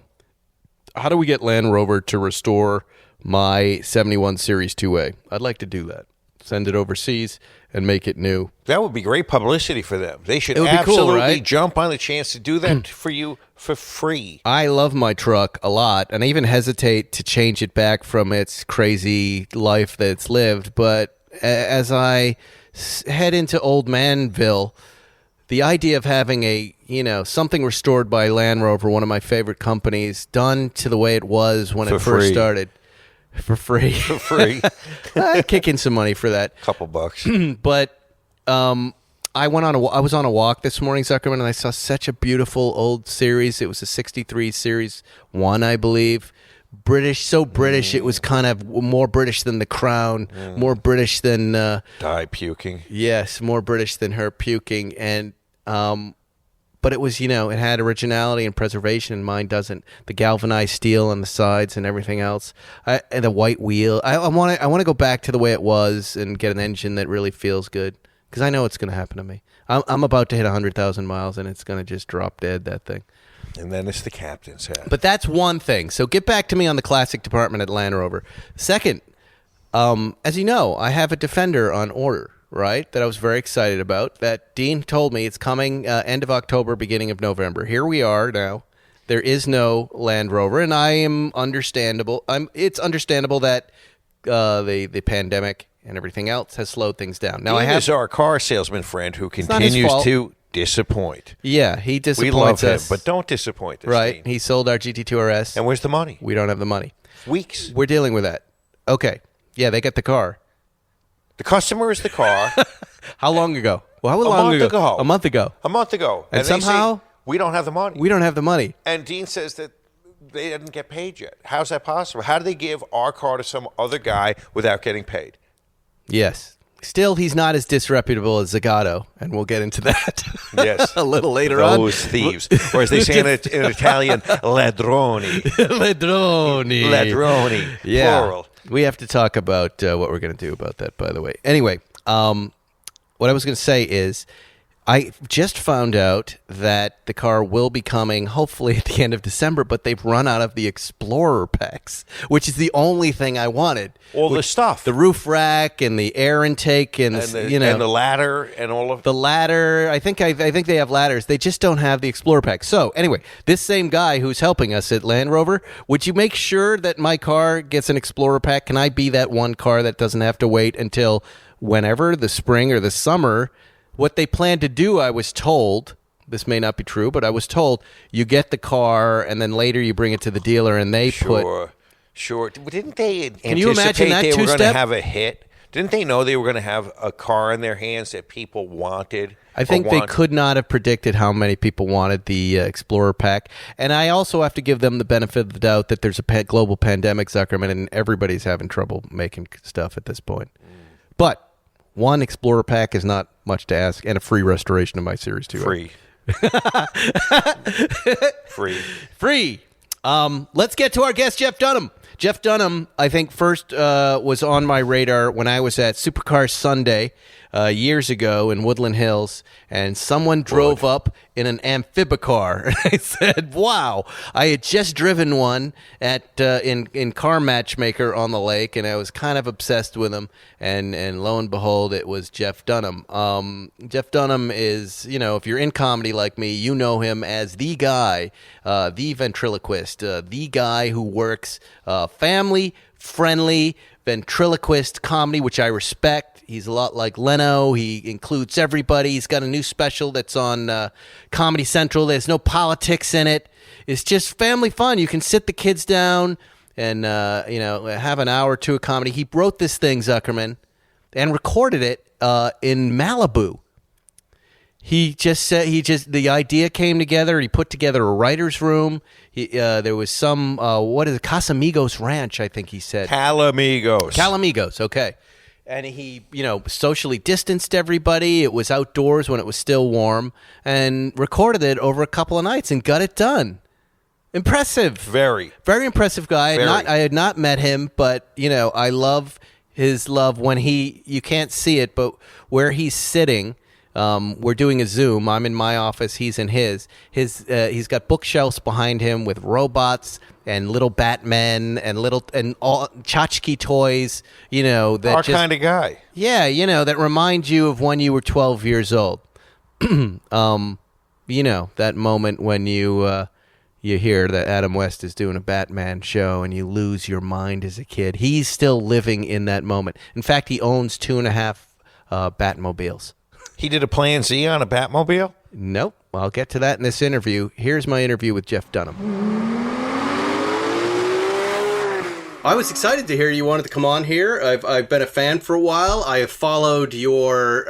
how do we get Land Rover to restore my 71 Series 2A? I'd like to do that. Send it overseas and make it new. That would be great publicity for them. They should absolutely jump on the chance to do that for you for free. I love my truck a lot, and I even hesitate to change it back from its crazy life that it's lived. But as I head into Old Manville, the idea of having something restored by Land Rover, one of my favorite companies, done to the way it was when it first started. For free. For free. I'd kick in some money for that. Couple bucks. But I was on a walk this morning, Zuckerman, and I saw such a beautiful old series. It was a 63 Series 1, I believe. British, it was kind of more British than the Crown, more British than... Die puking. Yes, more British than her puking. And... but it was, it had originality and preservation, and mine doesn't. The galvanized steel on the sides and everything else, and the white wheel. I want to go back to the way it was and get an engine that really feels good, because I know it's going to happen to me. I'm about to hit 100,000 miles, and it's going to just drop dead, that thing. And then it's the captain's hat. But that's one thing. So get back to me on the classic department at Land Rover. Second, as you know, I have a Defender on order. Right, that I was very excited about. That Dean told me it's coming end of October, beginning of November. Here we are now, There is no Land Rover, and I am understandable. It's understandable that the pandemic and everything else has slowed things down. Now, Ian is our car salesman friend who continues to disappoint. Yeah, he disappoints us. We love him, but don't disappoint us. Right. Dean. He sold our GT2 RS. And where's the money? We don't have the money. Weeks. We're dealing with that. Okay. Yeah, they get the car. The customer is the car. How long ago? Well, how long ago? A month ago. A month ago. And somehow we don't have the money. We don't have the money. And Dean says that they didn't get paid yet. How's that possible? How do they give our car to some other guy without getting paid? Yes. Still, he's not as disreputable as Zagato, and we'll get into that yes. a little later on. Those thieves. Or as they say in Italian, ladroni. Ladroni. Ladroni. Yeah. Plural. We have to talk about what we're going to do about that, by the way. Anyway, what I was going to say is I just found out that the car will be coming hopefully at the end of December, but they've run out of the Explorer packs, which is the only thing I wanted. All the stuff. The roof rack and the air intake and the ladder and all of the ladder. I think they have ladders. They just don't have the Explorer pack. So anyway, this same guy who's helping us at Land Rover, would you make sure that my car gets an Explorer pack? Can I be that one car that doesn't have to wait until whenever, the spring or the summer? What they plan to do, I was told, this may not be true, but I was told you get the car and then later you bring it to the dealer and they put... Sure. Didn't they Can you imagine that they were going to two-step? have a hit? Didn't they know they were going to have a car in their hands that people wanted? I think they could not have predicted how many people wanted the Explorer pack. And I also have to give them the benefit of the doubt that there's a global pandemic, Zuckerman, and everybody's having trouble making stuff at this point. But one Explorer pack is not much to ask, and a free restoration of my Series 2. Free. Free. Let's get to our guest, Jeff Dunham. Jeff Dunham, I think, first was on my radar when I was at Supercar Sunday years ago in Woodland Hills, and someone drove up in an amphibicar. And I said, wow. I had just driven one at in Car Matchmaker on the lake, and I was kind of obsessed with him. And lo and behold, it was Jeff Dunham. Jeff Dunham is, if you're in comedy like me, you know him as the guy, the ventriloquist, the guy who works family-friendly ventriloquist comedy, which I respect. He's a lot like Leno. He includes everybody. He's got a new special that's on Comedy Central. There's no politics in it. It's just family fun. You can sit the kids down and have an hour or two of comedy. He wrote this thing, Zuckerman, and recorded it in Malibu. He just said the idea came together. He put together a writer's room. There was some Casamigos Ranch, I think he said. Calamigos, okay. And he, socially distanced everybody. It was outdoors when it was still warm, and recorded it over a couple of nights and got it done. Impressive. Very. Very impressive guy. I had not met him, but, I love his love when you can't see it, but where he's sitting. We're doing a Zoom. I'm in my office. He's in his. He's got bookshelves behind him with robots and little Batmen and all tchotchke toys. That kind of guy. Yeah, that remind you of when you were 12 years old. That moment when you hear that Adam West is doing a Batman show and you lose your mind as a kid. He's still living in that moment. In fact, he owns 2.5 Batmobiles. He did a Plan Z on a Batmobile? Nope. I'll get to that in this interview. Here's my interview with Jeff Dunham. I was excited to hear you wanted to come on here. I've been a fan for a while. I have followed your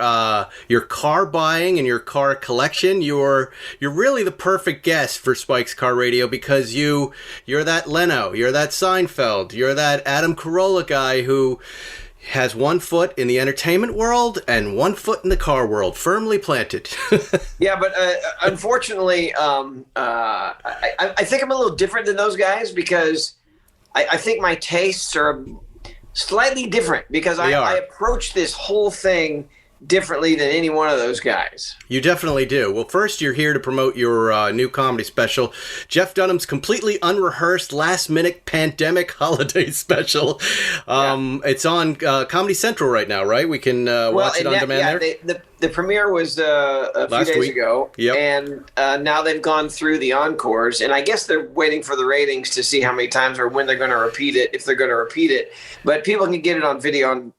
car buying and your car collection. You're really the perfect guest for Spike's Car Radio because you're that Leno, you're that Seinfeld, you're that Adam Carolla guy who has one foot in the entertainment world and one foot in the car world, firmly planted. Yeah, but unfortunately, I think I'm a little different than those guys because I think my tastes are slightly different because I approach this whole thing differently than any one of those guys. You definitely do. Well, first, you're here to promote your new comedy special, Jeff Dunham's completely unrehearsed, last-minute pandemic holiday special. It's on Comedy Central right now, right? We can watch it on demand there? the premiere was a few days ago, and now they've gone through the encores, and I guess they're waiting for the ratings to see how many times or when they're going to repeat it, if they're going to repeat it. But people can get it on video on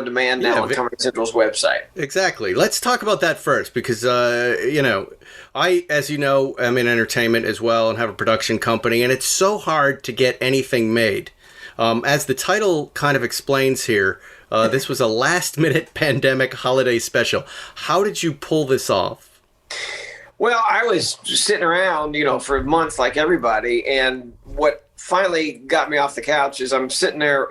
demand now on Comedy Central's website. Exactly. Let's talk about that first, because I, as you know, am in entertainment as well and have a production company, and it's so hard to get anything made. As the title kind of explains here, this was a last-minute pandemic holiday special. How did you pull this off? Well, I was sitting around, for a month like everybody, and what finally got me off the couch is I'm sitting there,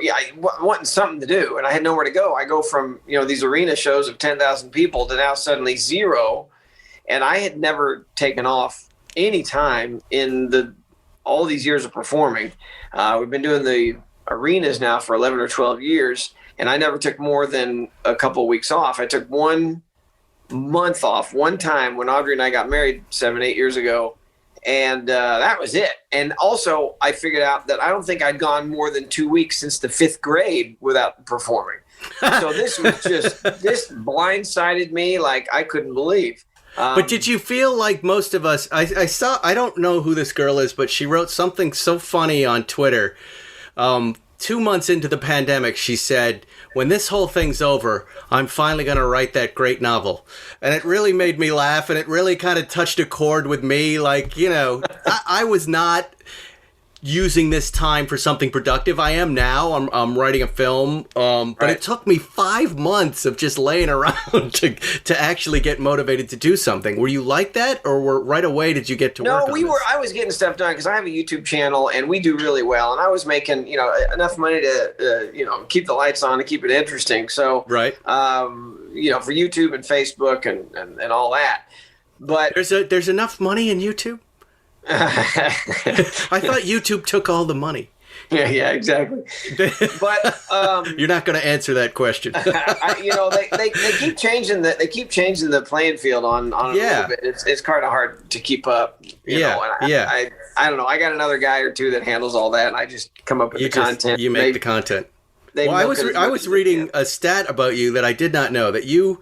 wanting something to do, and I had nowhere to go. I go from, these arena shows of 10,000 people to now suddenly 0, and I had never taken off any time in all these years of performing. We've been doing the arenas now for 11 or 12 years. And I never took more than a couple of weeks off. I took 1 month off one time when Audrey and I got married 7-8 years ago. And that was it. And also I figured out that I don't think I'd gone more than 2 weeks since the 5th grade without performing. So this was this blindsided me like I couldn't believe. But did you feel like most of us, I don't know who this girl is, but she wrote something so funny on Twitter. 2 months into the pandemic, she said, when this whole thing's over, I'm finally going to write that great novel. And it really made me laugh, and it really kind of touched a chord with me. Like, I was not using this time for something productive. I am now. I'm writing a film, but it took me 5 months of just laying around to actually get motivated to do something. Were you like that, or right away did you get to work on this? I was getting stuff done because I have a YouTube channel and we do really well, and I was making enough money to keep the lights on and keep it interesting. So for YouTube and Facebook and all that. But there's enough money in YouTube. I thought YouTube took all the money. Yeah, exactly. But you're not going to answer that question. They keep changing the playing field on a little bit. It's kind of hard to keep up. I don't know. I got another guy or two that handles all that, and I just come up with the content. You make the content. I was reading a stat about you that I did not know, that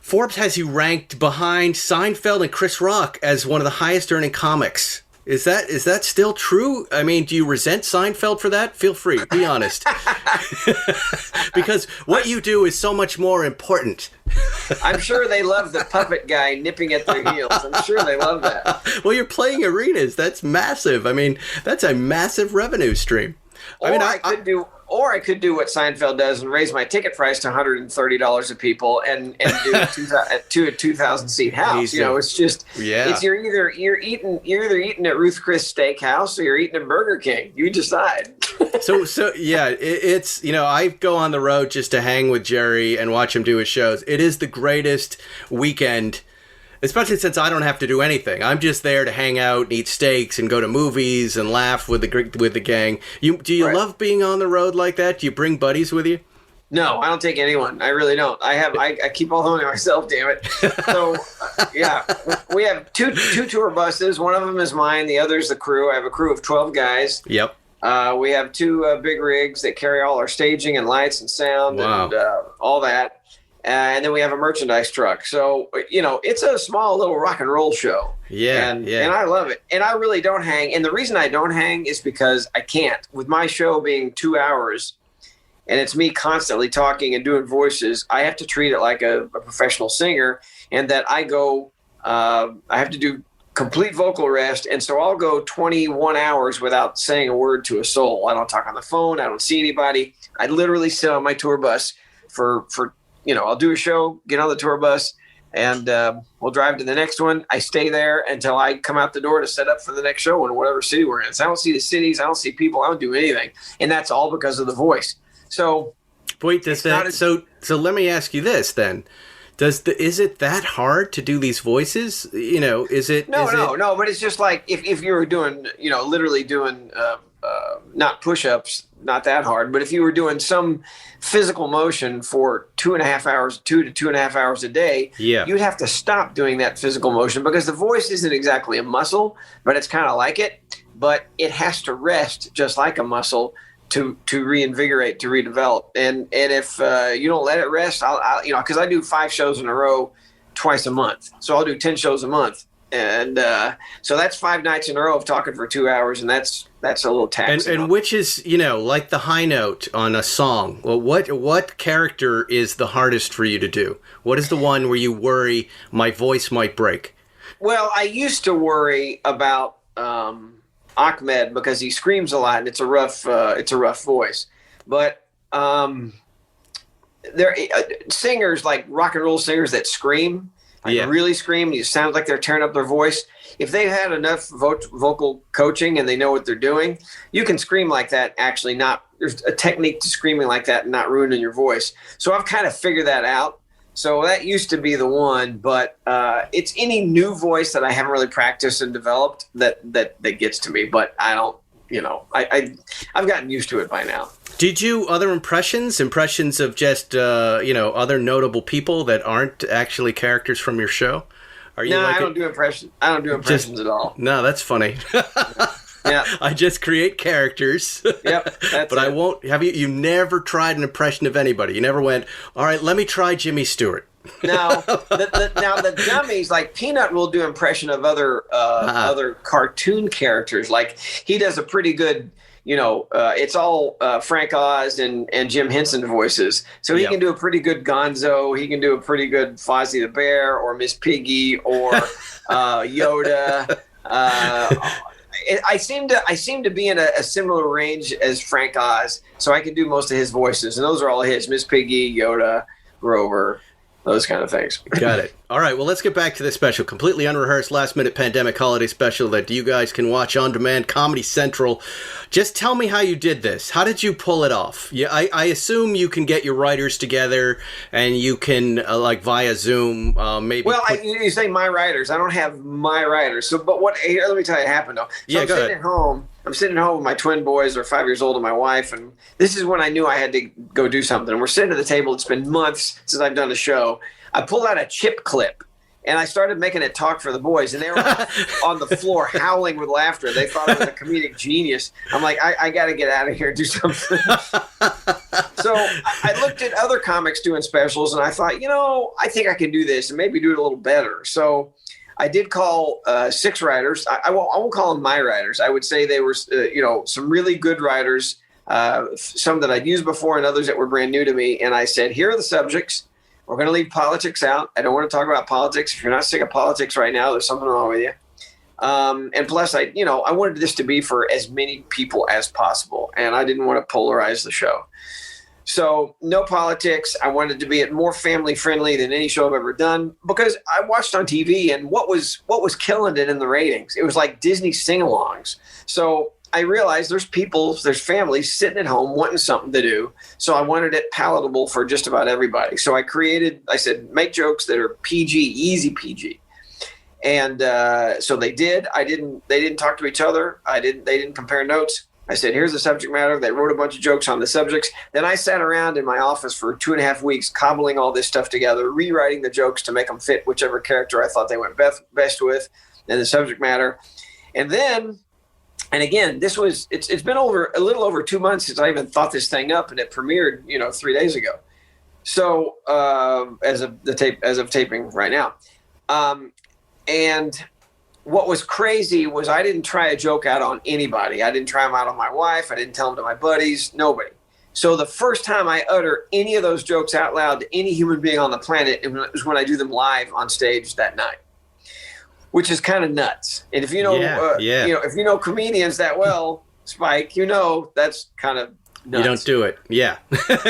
Forbes has you ranked behind Seinfeld and Chris Rock as one of the highest earning comics. Is that still true? I mean, do you resent Seinfeld for that? Feel free, be honest. Because what you do is so much more important. I'm sure they love the puppet guy nipping at their heels. I'm sure they love that. Well, you're playing arenas. That's massive. I mean, that's a massive revenue stream. I could do what Seinfeld does and raise my ticket price to $130 a people and do a 2,000 seat house. It's just you're either eating at Ruth Chris Steakhouse or you're eating at Burger King. You decide. It's I go on the road just to hang with Jerry and watch him do his shows. It is the greatest weekend. Especially since I don't have to do anything. I'm just there to hang out and eat steaks and go to movies and laugh with the gang. Do you love being on the road like that? Do you bring buddies with you? No, I don't take anyone. I really don't. I keep all the money myself, damn it. So, we have two tour buses. One of them is mine. The other is the crew. I have a crew of 12 guys. Yep. We have 2 big rigs that carry all our staging and lights and sound and all that. And then we have a merchandise truck. So, it's a small little rock and roll show. And I love it. And I really don't hang. And the reason I don't hang is because I can't. With my show being 2 hours and it's me constantly talking and doing voices, I have to treat it like a professional singer, and that I have to do complete vocal rest. And so I'll go 21 hours without saying a word to a soul. I don't talk on the phone. I don't see anybody. I literally sit on my tour bus for I'll do a show, get on the tour bus, and we'll drive to the next one. I stay there until I come out the door to set up for the next show in whatever city we're in. So I don't see the cities. I don't see people. I don't do anything. And that's all because of the voice. So wait, so let me ask you this then. Is it that hard to do these voices? Is it? No, but it's just like if you were doing, literally doing not push-ups, not that hard, but if you were doing some physical motion for 2.5 hours, 2 to 2.5 hours a day, you'd have to stop doing that physical motion, because the voice isn't exactly a muscle, but it's kind of like it, but it has to rest just like a muscle to reinvigorate, to redevelop. And if you don't let it rest, I'll because I do 5 shows in a row twice a month. So I'll do 10 shows a month. And so that's 5 nights in a row of talking for 2 hours, and that's a little taxing. And which is, like the high note on a song. Well, what character is the hardest for you to do? What is the one where you worry my voice might break? Well, I used to worry about Ahmed because he screams a lot and it's a rough voice. But there singers, like rock and roll singers that scream. Really scream. It sounds like they're tearing up their voice. If they've had enough vocal coaching and they know what they're doing, you can scream like that. Actually, there's a technique to screaming like that and not ruining your voice. So I've kind of figured that out. So that used to be the one, but it's any new voice that I haven't really practiced and developed that gets to me. But I don't, I've gotten used to it by now. Do you do other impressions of just, other notable people that aren't actually characters from your show? I don't do impressions. I don't do impressions at all. No, that's funny. Yeah. I just create characters. Yep. But I won't have you never tried an impression of anybody. You never went, all right, let me try Jimmy Stewart. Now the dummies, like Peanut will do impression of other cartoon characters. Like he does a pretty good, it's all Frank Oz and Jim Henson voices. So he can do a pretty good Gonzo. He can do a pretty good Fozzie the Bear or Miss Piggy or Yoda. I seem to be in a similar range as Frank Oz, so I can do most of his voices, and those are all his: Miss Piggy, Yoda, Grover, those kind of things. Got it. All right, well, let's get back to this special, completely unrehearsed, last-minute pandemic holiday special that you guys can watch on demand, Comedy Central. Just tell me how you did this. How did you pull it off? Yeah, I assume you can get your writers together and you can, like via Zoom, maybe. Well, you say my writers. I don't have my writers. So, but let me tell you what happened, though. So I'm sitting at home. I'm sitting at home with my twin boys. They're 5 years old, and my wife. And this is when I knew I had to go do something. And we're sitting at the table. It's been months since I've done a show. I pulled out a chip clip, and I started making it talk for the boys, and they were on the floor howling with laughter. They thought I was a comedic genius. I'm like, I got to get out of here and do something. So I looked at other comics doing specials, and I thought, I think I can do this and maybe do it a little better. So I did call 6 writers. I won't call them my writers. I would say they were, some really good writers, some that I'd used before and others that were brand new to me. And I said, here are the subjects. We're going to leave politics out. I don't want to talk about politics. If you're not sick of politics right now, there's something wrong with you. And plus, I wanted this to be for as many people as possible, and I didn't want to polarize the show. So no politics. I wanted to be more family friendly than any show I've ever done, because I watched on TV, and what was killing it in the ratings? It was like Disney sing-alongs. So I realized there's families sitting at home wanting something to do. So I wanted it palatable for just about everybody. So I said, make jokes that are PG, easy PG. And so they did. They didn't talk to each other. They didn't compare notes. I said, here's the subject matter. They wrote a bunch of jokes on the subjects. Then I sat around in my office for 2.5 weeks, cobbling all this stuff together, rewriting the jokes to make them fit whichever character I thought they went best with and the subject matter. And again, it's been a little over 2 months since I even thought this thing up, and it premiered, 3 days ago. So as of taping right now. And what was crazy was I didn't try a joke out on anybody. I didn't try them out on my wife. I didn't tell them to my buddies, nobody. So the first time I utter any of those jokes out loud to any human being on the planet, it was when I do them live on stage that night, which is kind of nuts. And if if you know comedians that well, Spike, that's kind of nuts. You don't do it. Yeah.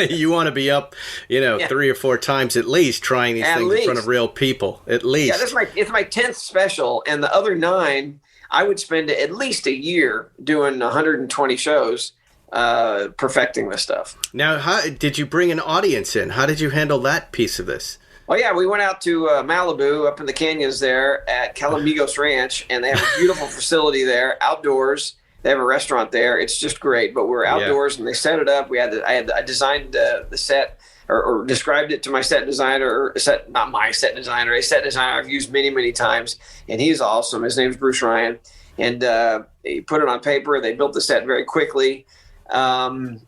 You want to be up, 3 or 4 times at least trying these things in front of real people. At least. Yeah, it's my 10th special, and the other 9, I would spend at least a year doing 120 shows perfecting this stuff. Now, how did you bring an audience in? How did you handle that piece of this? Oh, yeah, we went out to Malibu up in the canyons there at Calamigos Ranch, and they have a beautiful facility there, outdoors. They have a restaurant there. It's just great, but we're outdoors, and they set it up. I designed the set or described it to my set designer, a set designer I've used many, many times, and he's awesome. His name's Bruce Ryan, and he put it on paper. They built the set very quickly. and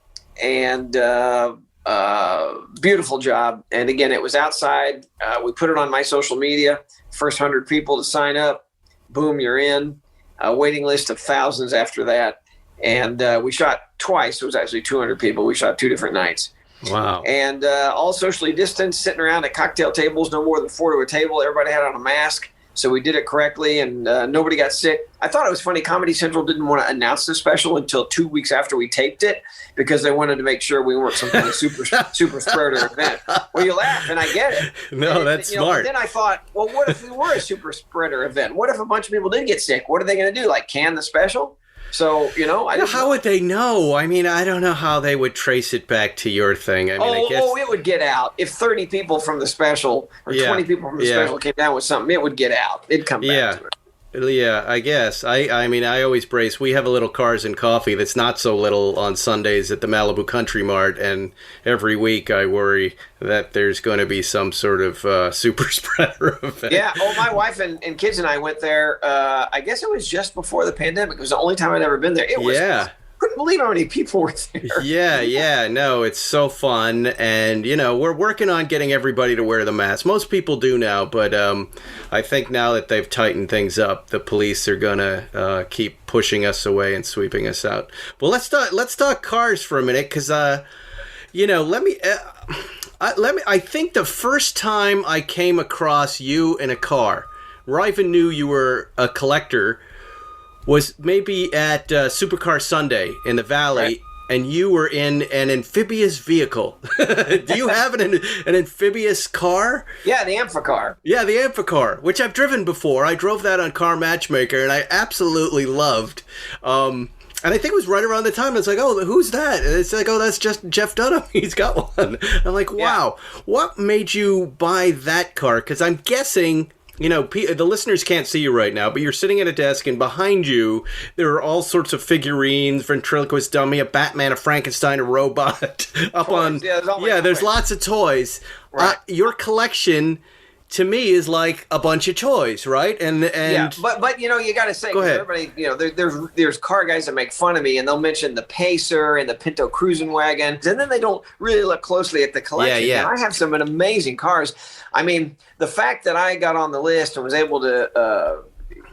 beautiful job. And again, it was outside. We put it on my social media. First 100 people to sign up, boom, you're in. A waiting list of thousands after that. And we shot twice. It was actually 200 people. We shot 2 different nights. Wow. And all socially distanced, sitting around at cocktail tables, no more than 4 to a table. Everybody had on a mask. So we did it correctly, and nobody got sick. I thought it was funny. Comedy Central didn't want to announce the special until 2 weeks after we taped it because they wanted to make sure we weren't some kind of super spreader event. Well, you laugh, and I get it. No, that's smart. Then I thought, well, what if we were a super spreader event? What if a bunch of people did get sick? What are they going to do? Like can the special? So, how would they know? I mean, I don't know how they would trace it back to your thing. I mean, I guess... it would get out. If 30 people from the special or 20 people from the special came down with something, it would get out. It'd come back to it. Yeah, I guess. I mean, I always brace. We have a little Cars and Coffee that's not so little on Sundays at the Malibu Country Mart, and every week I worry that there's going to be some sort of super spreader event. Yeah, my wife and kids and I went there, I guess it was just before the pandemic. It was the only time I'd ever been there. It was couldn't believe how many people were there. Yeah, no, it's so fun, and we're working on getting everybody to wear the mask. Most people do now, but I think now that they've tightened things up, the police are gonna keep pushing us away and sweeping us out. Well, let's talk cars for a minute, because I think the first time I came across you in a car, where I even knew you were a collector, was maybe at Supercar Sunday in the Valley, right. And you were in an amphibious vehicle. Do you have an amphibious car? Yeah, the Amphicar. Yeah, the Amphicar, which I've driven before. I drove that on Car Matchmaker, and I absolutely loved. And I think it was right around the time. It's like, oh, who's that? And it's like, oh, that's just Jeff Dunham. He's got one. I'm like, wow. Yeah. What made you buy that car? Because I'm guessing... the listeners can't see you right now, but you're sitting at a desk, and behind you, there are all sorts of figurines, ventriloquist dummy, a Batman, a Frankenstein, a robot. There's lots of toys. Right. Your collection, to me, is like a bunch of toys, right? And but you got to say, go ahead. Everybody, there's car guys that make fun of me, and they'll mention the Pacer and the Pinto cruising wagon, and then they don't really look closely at the collection. Yeah. And I have some amazing cars. I mean, the fact that I got on the list and was able to,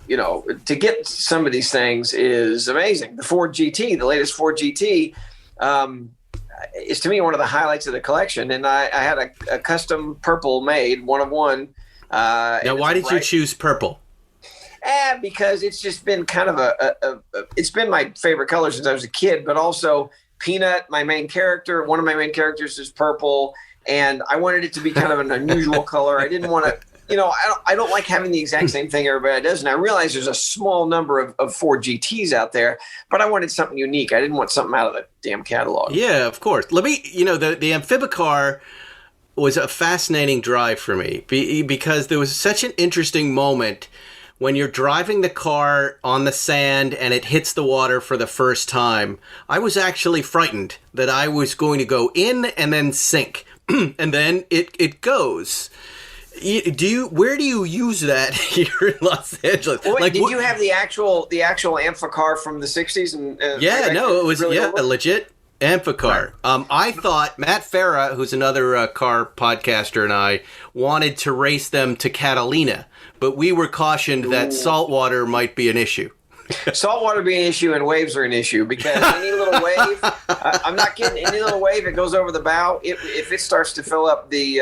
to get some of these things is amazing. The Ford GT, the latest Ford GT, is to me one of the highlights of the collection. And I had a custom purple made, one of one. Now, why did you choose purple? Because it's just been kind of it's been my favorite color since I was a kid, but also Peanut, one of my main characters is purple. And I wanted it to be kind of an unusual color. I didn't want to, I don't like having the exact same thing everybody does. And I realize there's a small number of Ford GTs out there, but I wanted something unique. I didn't want something out of the damn catalog. Yeah, of course. Let me, the Amphibicar was a fascinating drive for me because there was such an interesting moment when you're driving the car on the sand and it hits the water for the first time. I was actually frightened that I was going to go in and then sink. And then it goes. Where do you use that here in Los Angeles? Well, wait, did you have the actual Amphicar from the 60s? It was really a legit Amphicar. Right. I thought Matt Farah, who's another car podcaster, and I wanted to race them to Catalina, but we were cautioned that saltwater might be an issue. Saltwater being an issue and waves are an issue because any little wave, I'm not kidding, any little wave that goes over the bow, if it starts to fill up the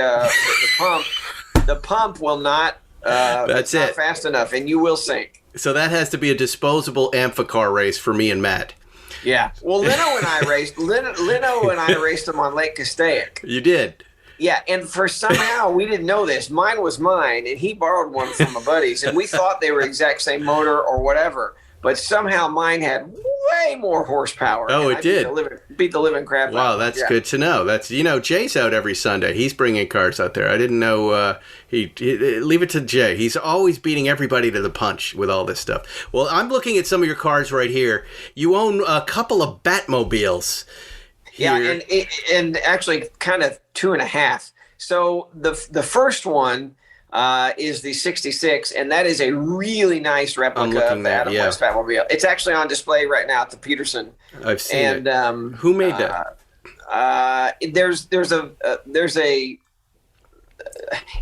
pump will not, not fast enough and you will sink. So that has to be a disposable Amphicar race for me and Matt. Yeah. Well, Lino and I raced them on Lake Castaic. You did? Yeah, and somehow we didn't know this. Mine was mine, and he borrowed one from my buddies, and we thought they were exact same motor or whatever. But somehow mine had way more horsepower. Oh, it did. Beat the living crap out of it. Wow, that's good to know. That's Jay's out every Sunday. He's bringing cars out there. I didn't know. Leave it to Jay. He's always beating everybody to the punch with all this stuff. Well, I'm looking at some of your cars right here. You own a couple of Batmobiles. Here. Yeah, and actually kind of 2.5. So the first one is the 66, and that is a really nice replica of the Adam West Batmobile. It's actually on display right now at the Peterson. I've seen it. Who made that?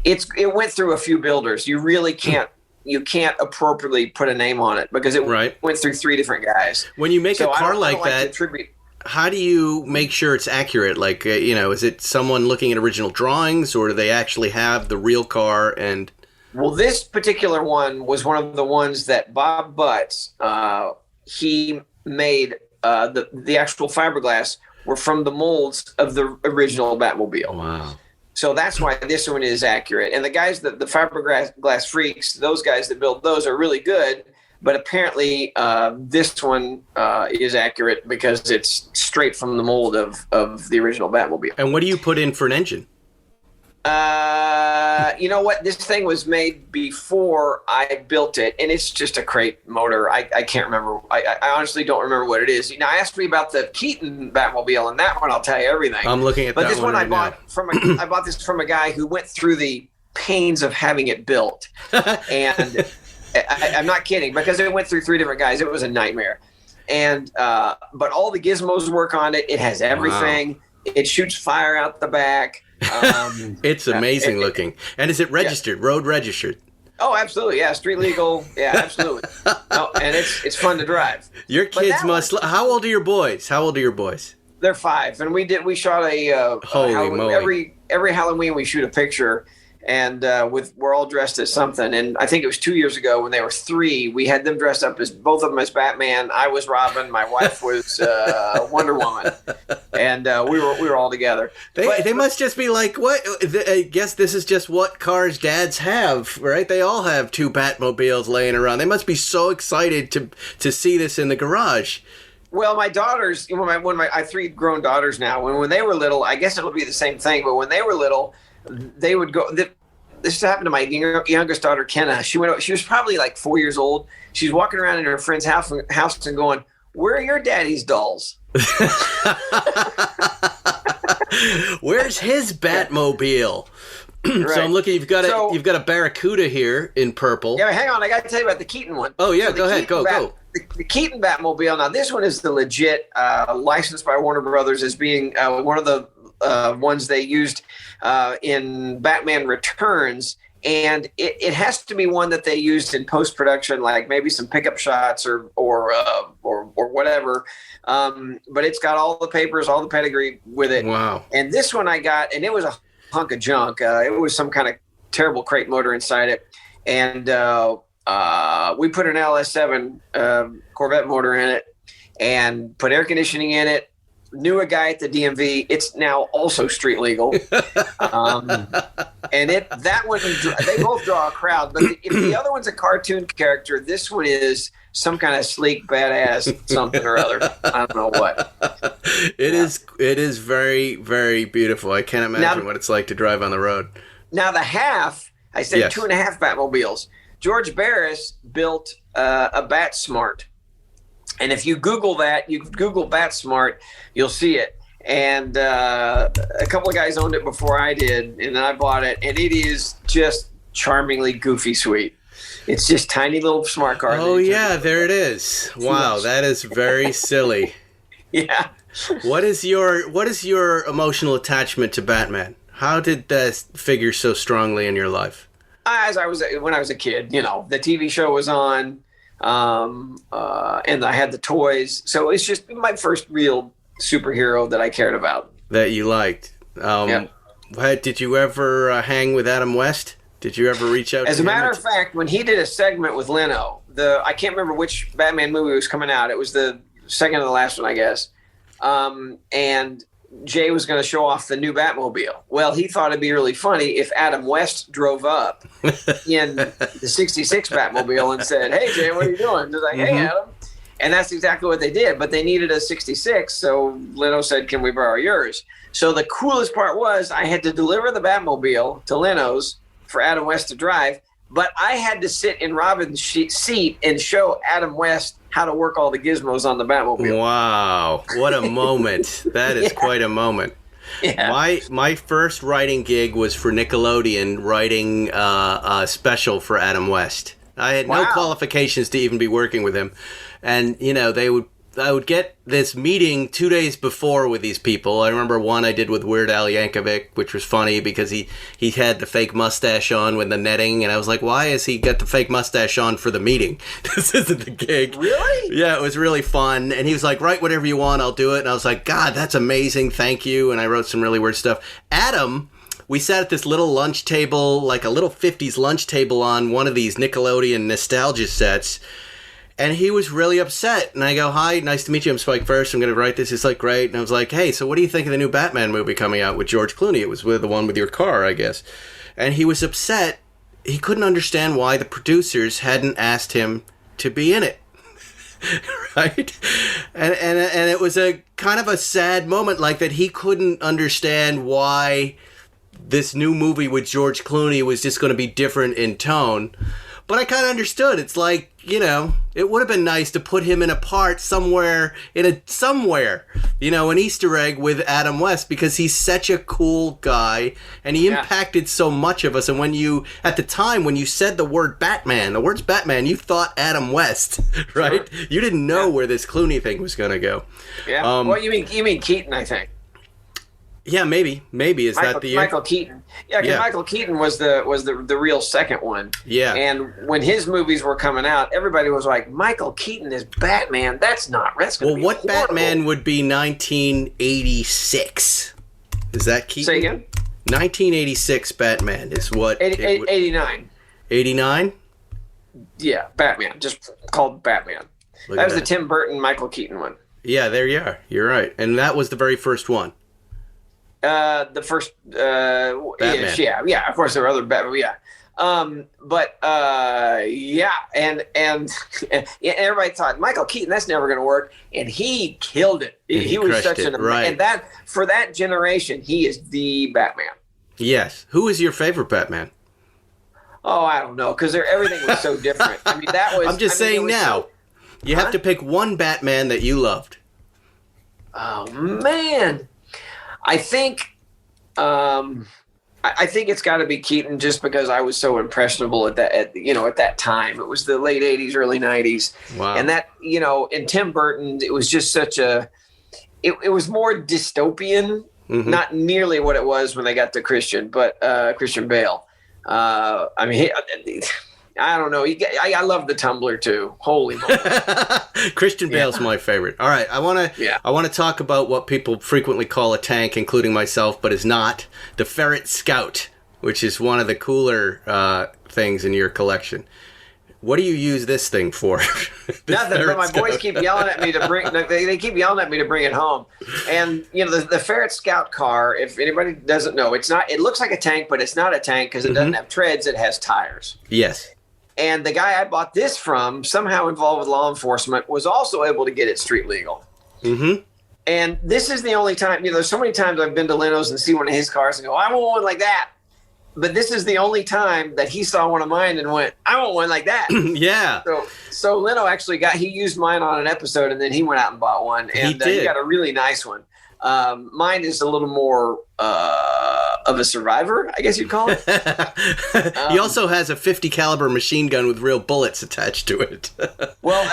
It went through a few builders. You can't appropriately put a name on it because it went through 3 different guys. When you make a car like that, how do you make sure it's accurate? Like, is it someone looking at original drawings, or do they actually have the real car? And well, this particular one was one of the ones that Bob Butts, he made the actual fiberglass were from the molds of the original Batmobile. Wow. So that's why this one is accurate. And the guys, the fiberglass freaks, those guys that build those are really good. But apparently this one is accurate because it's straight from the mold of the original Batmobile. And what do you put in for an engine? You know what? This thing was made before I built it, and it's just a crate motor. I can't remember. I honestly don't remember what it is. Now, ask me about the Keaton Batmobile, and that one I'll tell you everything. I'm looking at but that this one right I bought now. I bought this from a guy who went through the pains of having it built, and I'm not kidding because it went through 3 different guys. It was a nightmare, and but all the gizmos work on it. It has everything. Wow. It shoots fire out the back. It's amazing looking. And is it registered, road registered? Oh, absolutely. Yeah, street legal. Yeah, absolutely. And it's fun to drive. Your kids must. How old are your boys? They're 5, and we shot every Halloween we shoot a picture, and we're all dressed as something. And I think it was 2 years ago when they were 3, we had them dressed up as both of them as Batman. I was Robin. My wife was Wonder Woman, and we were all together. They must just be like, what? I guess this is just what cars dads have, right? They all have 2 Batmobiles laying around. They must be so excited to see this in the garage. Well, my daughters, I have 3 grown daughters now. When they were little, I guess it'll be the same thing. But when they were little, they would go. This happened to my youngest daughter, Kenna. She was probably like 4 years old. She's walking around in her friend's house and going, "Where are your daddy's dolls?" Where's his Batmobile? Right. So I'm looking. You've got a Barracuda here in purple. Yeah, hang on. I got to tell you about the Keaton one. Oh yeah, go ahead. Go. The Keaton Batmobile. Now this one is the legit, licensed by Warner Brothers as being one of the ones they used in Batman Returns, and it has to be one that they used in post production, like maybe some pickup shots or whatever. But it's got all the papers, all the pedigree with it. Wow! And this one I got, and it was a hunk of junk. It was some kind of terrible crate motor inside it, and we put an LS7 Corvette motor in it, and put air conditioning in it. Knew a guy at the DMV. It's now also street legal. And that one, they both draw a crowd. But if the other one's a cartoon character, this one is some kind of sleek, badass something or other. I don't know what. It is very, very beautiful. I can't imagine what it's like to drive on the road. Now the half, I said 2.5 Batmobiles. George Barris built a Bat Smart. And if you Google that, you Google Batsmart, you'll see it. And a couple of guys owned it before I did, and then I bought it. And it is just charmingly goofy sweet. It's just tiny little smart car. Oh, yeah, there it is. Wow, that is very silly. Yeah. What is your emotional attachment to Batman? How did that figure so strongly in your life? When I was a kid, the TV show was on. And I had the toys. So it's just my first real superhero that I cared about. That you liked. Did you ever hang with Adam West? Did you ever reach out to him? As a matter of fact, when he did a segment with Leno, I can't remember which Batman movie was coming out. It was the second to the last one, I guess. And Jay was going to show off the new Batmobile. Well, he thought it'd be really funny if Adam West drove up in the 66 Batmobile and said, "Hey, Jay, what are you doing?" He's like, "Hey, Adam." And that's exactly what they did. But they needed a 66, so Leno said, "Can we borrow yours?" So the coolest part was I had to deliver the Batmobile to Leno's for Adam West to drive, but I had to sit in Robin's seat and show Adam West how to work all the gizmos on the Batmobile. Wow. What a moment. That is quite a moment. Yeah. My first writing gig was for Nickelodeon, writing a special for Adam West. I had no qualifications to even be working with him, and I would get this meeting 2 days before with these people. I remember one I did with Weird Al Yankovic, which was funny because he had the fake mustache on with the netting, and I was like, why has he got the fake mustache on for the meeting? This isn't the gig. Really? Yeah, it was really fun. And he was like, write whatever you want, I'll do it. And I was like, God, that's amazing, thank you. And I wrote some really weird stuff. Adam, we sat at this little lunch table, like a little 50s lunch table on one of these Nickelodeon nostalgia sets. And he was really upset. And I go, hi, nice to meet you. I'm Spike First. I'm going to write this. He's like, great. And I was like, hey, so what do you think of the new Batman movie coming out with George Clooney? It was with the one with your car, I guess. And he was upset. He couldn't understand why the producers hadn't asked him to be in it. Right? And it was a kind of a sad moment, like that he couldn't understand why this new movie with George Clooney was just going to be different in tone. But I kind of understood. It's like, it would have been nice to put him in a part somewhere, an Easter egg with Adam West, because he's such a cool guy and he impacted so much of us. And at the time, when you said the words Batman, you thought Adam West, right? Sure. You didn't know where this Clooney thing was going to go. Yeah. Well, you mean Keaton, I think. Yeah, maybe. Is that the year? Michael Keaton? Yeah, because Michael Keaton was the real second one. Yeah. And when his movies were coming out, everybody was like, Michael Keaton is Batman. That's going to be what horrible. Batman would be 1986? Is that Keaton? Say again? 1986 Batman is what? 89. 89? Yeah, Batman. Just called Batman. That was the Tim Burton, Michael Keaton one. Yeah, there you are. You're right. And that was the very first one. The first, Batman. yeah. Of course, there were other Batman. Yeah, and everybody thought Michael Keaton, that's never going to work, and he killed it. He was such right. And that for that generation, he is the Batman. Yes. Who is your favorite Batman? Oh, I don't know, because everything was so different. I mean, that was. I'm just saying now. You have to pick one Batman that you loved. Oh man. I think it's got to be Keaton, just because I was so impressionable at that time. It was the late 80s, early 90s. Wow. And that, in Tim Burton, it was just such it was more dystopian, not nearly what it was when they got to Christian Bale. I don't know. I love the Tumbler too. Holy moly! Christian Bale's my favorite. All right, I want to talk about what people frequently call a tank, including myself, but is not the Ferret Scout, which is one of the cooler things in your collection. What do you use this thing for? Nothing. But my boys keep yelling at me to bring. They keep yelling at me to bring it home. And the Ferret Scout car. If anybody doesn't know, it's not. It looks like a tank, but it's not a tank because it doesn't have treads. It has tires. Yes. And the guy I bought this from, somehow involved with law enforcement, was also able to get it street legal. Mm-hmm. And this is the only time, there's so many times I've been to Leno's and see one of his cars and go, I want one like that. But this is the only time that he saw one of mine and went, I want one like that. Yeah. So Leno actually he used mine on an episode, and then he went out and bought one. And he got a really nice one. Mine is a little more of a survivor, I guess you'd call it. He also has a .50 caliber machine gun with real bullets attached to it. Well,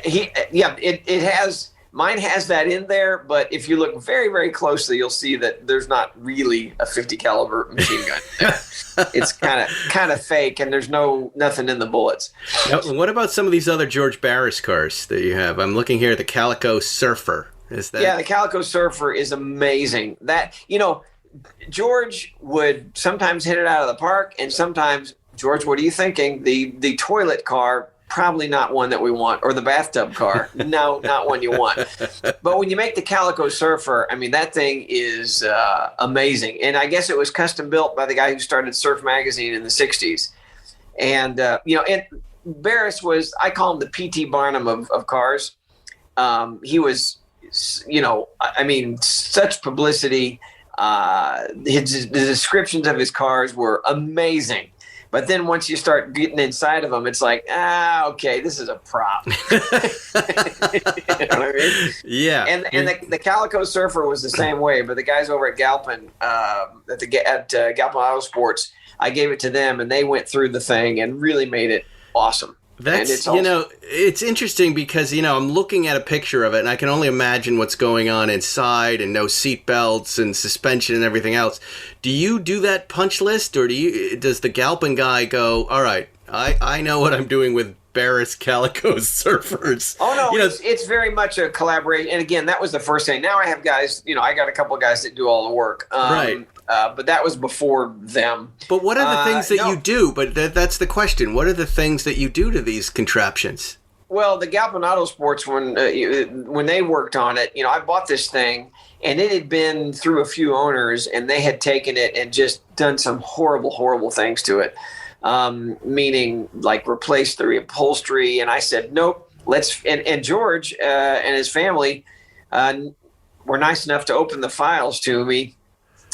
it has. Mine has that in there, but if you look very, very closely, you'll see that there's not really a .50 caliber machine gun there. It's kind of fake, and there's nothing in the bullets. Now, what about some of these other George Barris cars that you have? I'm looking here at the Calico Surfer. Yeah, the Calico Surfer is amazing. That, George would sometimes hit it out of the park, and sometimes, George, what are you thinking? The toilet car, probably not one that we want, or the bathtub car, no, not one you want. But when you make the Calico Surfer, I mean, that thing is amazing. And I guess it was custom built by the guy who started Surf Magazine in the 60s. And, and Barris was, I call him the P.T. Barnum of cars. He was, such publicity. The descriptions of his cars were amazing. But then once you start getting inside of them, it's like, okay, this is a prop. You know what I mean? Yeah. And the Calico Surfer was the same way. But the guys over at Galpin, at Galpin Auto Sports, I gave it to them, and they went through the thing and really made it awesome. That's, it's interesting because, I'm looking at a picture of it and I can only imagine what's going on inside, and no seat belts and suspension and everything else. Do you do that punch list, or does the Galpin guy go, all right, I know what I'm doing with Barris Calico Surfers? Oh, no, it's very much a collaboration. And again, that was the first thing. Now I have guys, I got a couple of guys that do all the work. Right. But that was before them. But what are the things that you do? But that's the question. What are the things that you do to these contraptions? Well, the Galpin Auto Sports, when they worked on it, I bought this thing, and it had been through a few owners, and they had taken it and just done some horrible, horrible things to it. Meaning like replace the upholstery. And I said, nope, and George and his family were nice enough to open the files to me.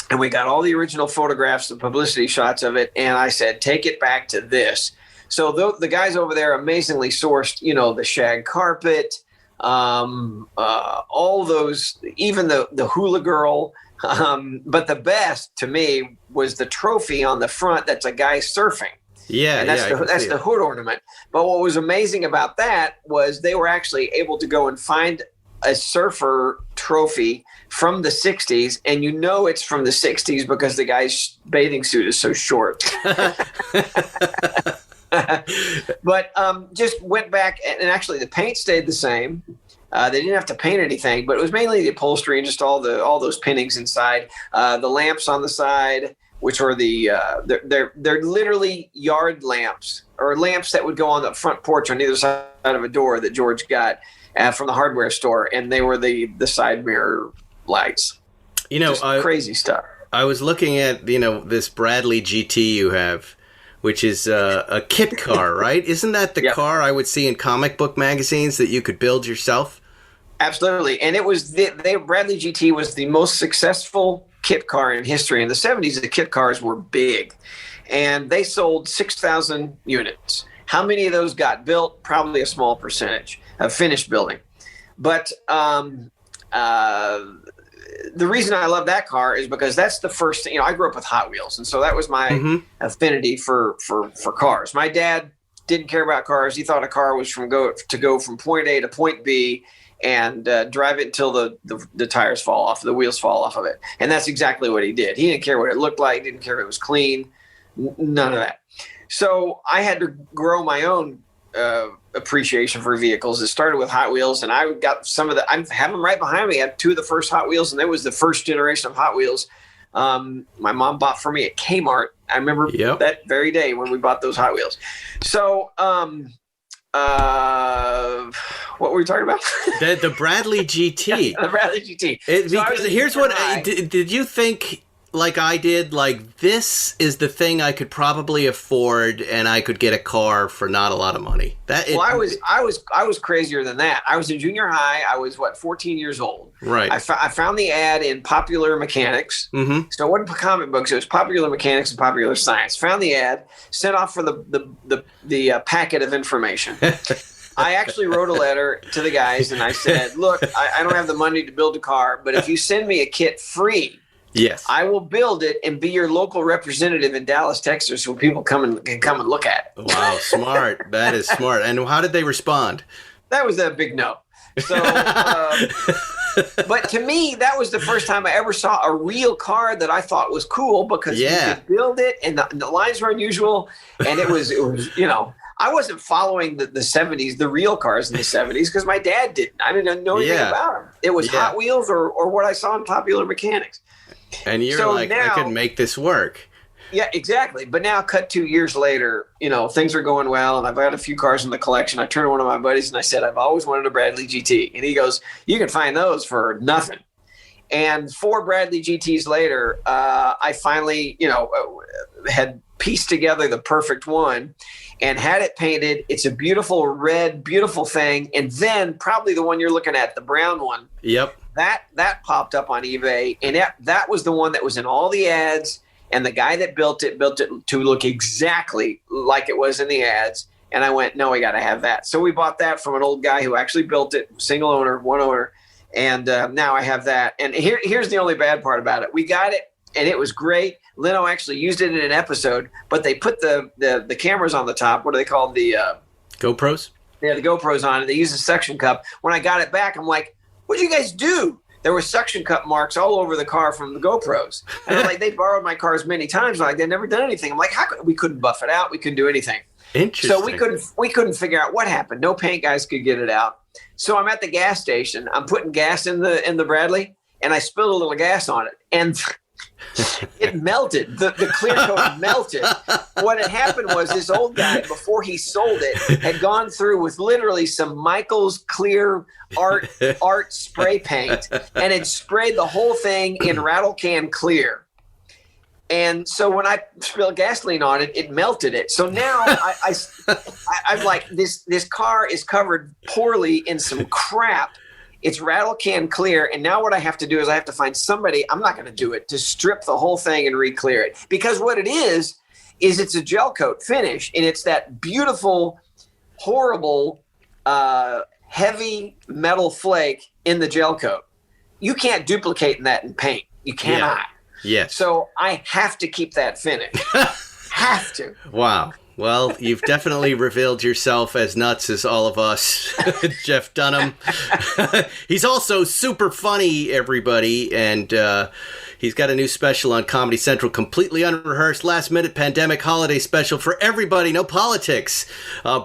And we got all the original photographs, the publicity shots of it. And I said, take it back to this. So the guys over there amazingly sourced, the shag carpet, all those, even the hula girl. But the best to me was the trophy on the front. That's a guy surfing. Yeah. And that's the hood ornament. But what was amazing about that was they were actually able to go and find a surfer trophy from the 60s, and it's from the 60s because the guy's bathing suit is so short. But just went back, and actually the paint stayed the same. They didn't have to paint anything, but it was mainly the upholstery and just all those pinnings inside. The lamps on the side, which are they're literally yard lamps, or lamps that would go on the front porch on either side of a door that George got from the hardware store, and they were the side mirror lights. Crazy stuff. I was looking at this Bradley GT you have, which is a kit car, right? Isn't that the car I would see in comic book magazines that you could build yourself? Absolutely, and it was Bradley GT was the most successful kit car in history. In the 70s, the kit cars were big, and they sold 6,000 units. How many of those got built? Probably a small percentage of finished building. But the reason I love that car is because that's the first thing. I grew up with Hot Wheels, and so that was my affinity for cars. My dad didn't care about cars. He thought a car was to go from point A to point B and drive it until the tires fall off, the wheels fall off of it. And that's exactly what he did. He didn't care what it looked like. Didn't care if it was clean. None of that. So I had to grow my own appreciation for vehicles. It started with Hot Wheels, and I got some of I have them right behind me. I have two of the first Hot Wheels, and that was the first generation of Hot Wheels my mom bought for me at Kmart. I remember that very day when we bought those Hot Wheels. So what were we talking about? The Bradley GT. The Bradley GT. Here's what did you think? Like I did, like this is the thing I could probably afford, and I could get a car for not a lot of money. I was crazier than that. I was in junior high. I was 14 years old. Right. I found the ad in Popular Mechanics. Mm-hmm. So it wasn't comic books. It was Popular Mechanics and Popular Science. Found the ad, sent off for the packet of information. I actually wrote a letter to the guys, and I said, "Look, I don't have the money to build a car, but if you send me a kit free." Yes, I will build it and be your local representative in Dallas, Texas, so people can come and look at it. Wow, smart. That is smart. And how did they respond? That was a big no. So, but to me, that was the first time I ever saw a real car that I thought was cool because you could build it, and the lines were unusual, and it was I wasn't following the 70s, the real cars in the 70s, because my dad didn't. I didn't know anything about them. It was Hot Wheels or what I saw in Popular Mechanics. And you're like, now, I could make this work. Yeah, exactly. But now, cut 2 years later, things are going well, and I've got a few cars in the collection. I turned to one of my buddies and I said, I've always wanted a Bradley GT. And he goes, you can find those for nothing. And 4 Bradley GTs later, I finally, had pieced together the perfect one and had it painted. It's a beautiful red, beautiful thing. And then probably the one you're looking at, the brown one. Yep. That popped up on eBay, and that was the one that was in all the ads, And the guy that built it to look exactly like it was in the ads. And I went, no, we got to have that. So we bought that from an old guy who actually built it, single owner, one owner. And now I have that. And here's the only bad part about it. We got it, and it was great. Leno actually used it in an episode, but they put the cameras on the top. What are they called? The GoPros? Yeah, the GoPros on it. They use a suction cup. When I got it back, I'm like, what did you guys do? There were suction cup marks all over the car from the GoPros. And I'm like, they borrowed my cars many times. Like, they'd never done anything. I'm like, we couldn't buff it out. We couldn't do anything. Interesting. So we couldn't figure out what happened. No paint guys could get it out. So I'm at the gas station. I'm putting gas in the Bradley, and I spilled a little gas on it, and it melted. The clear coat melted. What had happened was this old guy, before he sold it, had gone through with literally some Michael's clear art spray paint and had sprayed the whole thing in rattle can clear. And so when I spilled gasoline on it, it melted it. So now I'm like, this car is covered poorly in some crap. It's rattle can clear. And now what I have to do is I have to find somebody, I'm not going to do it, to strip the whole thing and re-clear it. Because what it is it's a gel coat finish. And it's that beautiful, horrible, heavy metal flake in the gel coat. You can't duplicate that in paint. You cannot. Yeah. Yes. So I have to keep that finish. Have to. Wow. Well, you've definitely revealed yourself as nuts as all of us, Jeff Dunham. He's also super funny, everybody, and he's got a new special on Comedy Central, completely unrehearsed, last-minute pandemic holiday special for everybody, no politics.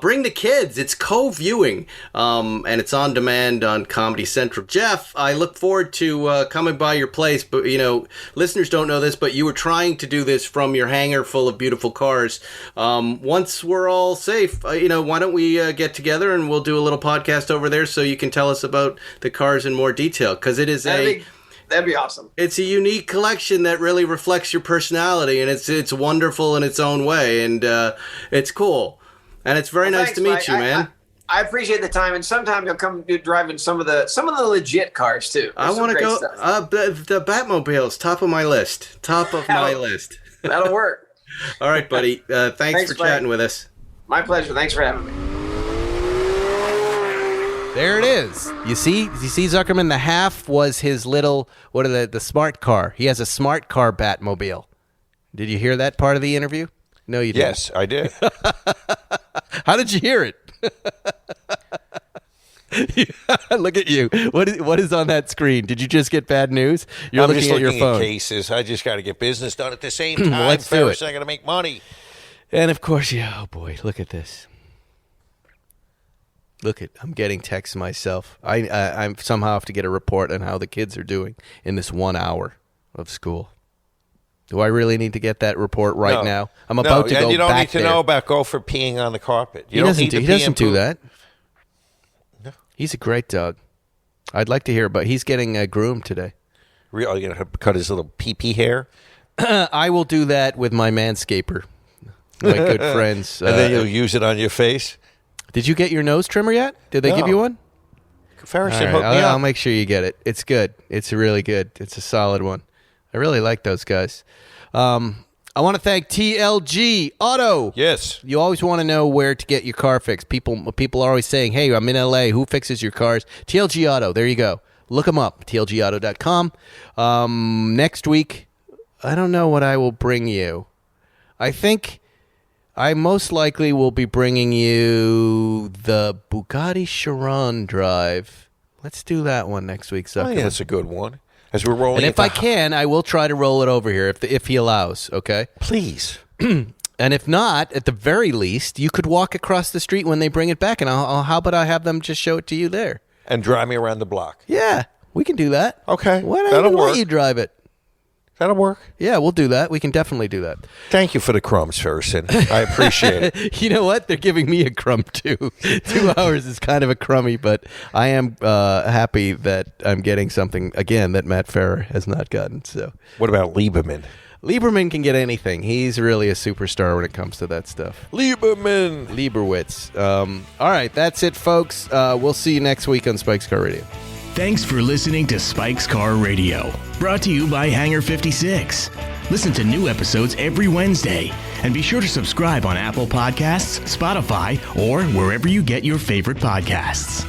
Bring the kids. It's co-viewing, and it's on demand on Comedy Central. Jeff, I look forward to coming by your place, but, listeners don't know this, but you were trying to do this from your hangar full of beautiful cars. Once we're all safe, why don't we get together and we'll do a little podcast over there so you can tell us about the cars in more detail, because it is That'd be awesome. It's a unique collection that really reflects your personality, and it's wonderful in its own way, and it's cool. And it's very nice to meet you, man. I appreciate the time, and sometime you'll come driving some of the legit cars too. I want to go. The Batmobile's top of my list. That'll work. All right, buddy. Thanks for chatting with us. My pleasure. Thanks for having me. There it is. You see Zuckerman, the half was his little, the smart car. He has a smart car Batmobile. Did you hear that part of the interview? No, you didn't. Yes, I did. How did you hear it? Look at you. What is on that screen? Did you just get bad news? You're looking at your phone. At cases. I just got to get business done at the same time. Let's do it. I got to make money. And of course, oh boy, look at this. I'm getting texts myself. I somehow have to get a report on how the kids are doing in this 1 hour of school. Do I really need to get that report now? I'm about to go back there. You don't need to know about Gopher peeing on the carpet. He doesn't do that. No. He's a great dog. I'd like to hear about. He's getting groomed today. Really? Are you going to cut his little pee-pee hair? I will do that with my manscaper. My good friends. And then you'll use it on your face? Did you get your nose trimmer yet? Did they give you one? Ferris hooked me up. I'll make sure you get it. It's good. It's really good. It's a solid one. I really like those guys. I want to thank TLG Auto. Yes. You always want to know where to get your car fixed. People are always saying, hey, I'm in LA. Who fixes your cars? TLG Auto. There you go. Look them up. TLGauto.com. Next week, I don't know what I will bring you. I think I most likely will be bringing you the Bugatti Chiron drive. Let's do that one next week, Zuckerman. Oh, yeah, that's a good one. As we're rolling, and if I can, I will try to roll it over here if he allows. Okay, please. And if not, at the very least, you could walk across the street when they bring it back, and how about I have them just show it to you there and drive me around the block? Yeah, we can do that. Okay, that'll work. Let you drive it. That'll work. Yeah, we'll do that. We can definitely do that. Thank you for the crumbs, Ferguson. I appreciate it. You know what? They're giving me a crumb, too. 2 hours is kind of a crummy, but I am happy that I'm getting something, again, that Matt Farah has not gotten. So, what about Lieberman? Lieberman can get anything. He's really a superstar when it comes to that stuff. Lieberwitz. All right, that's it, folks. We'll see you next week on Spike's Car Radio. Thanks for listening to Spike's Car Radio, brought to you by Hangar 56. Listen to new episodes every Wednesday, and be sure to subscribe on Apple Podcasts, Spotify, or wherever you get your favorite podcasts.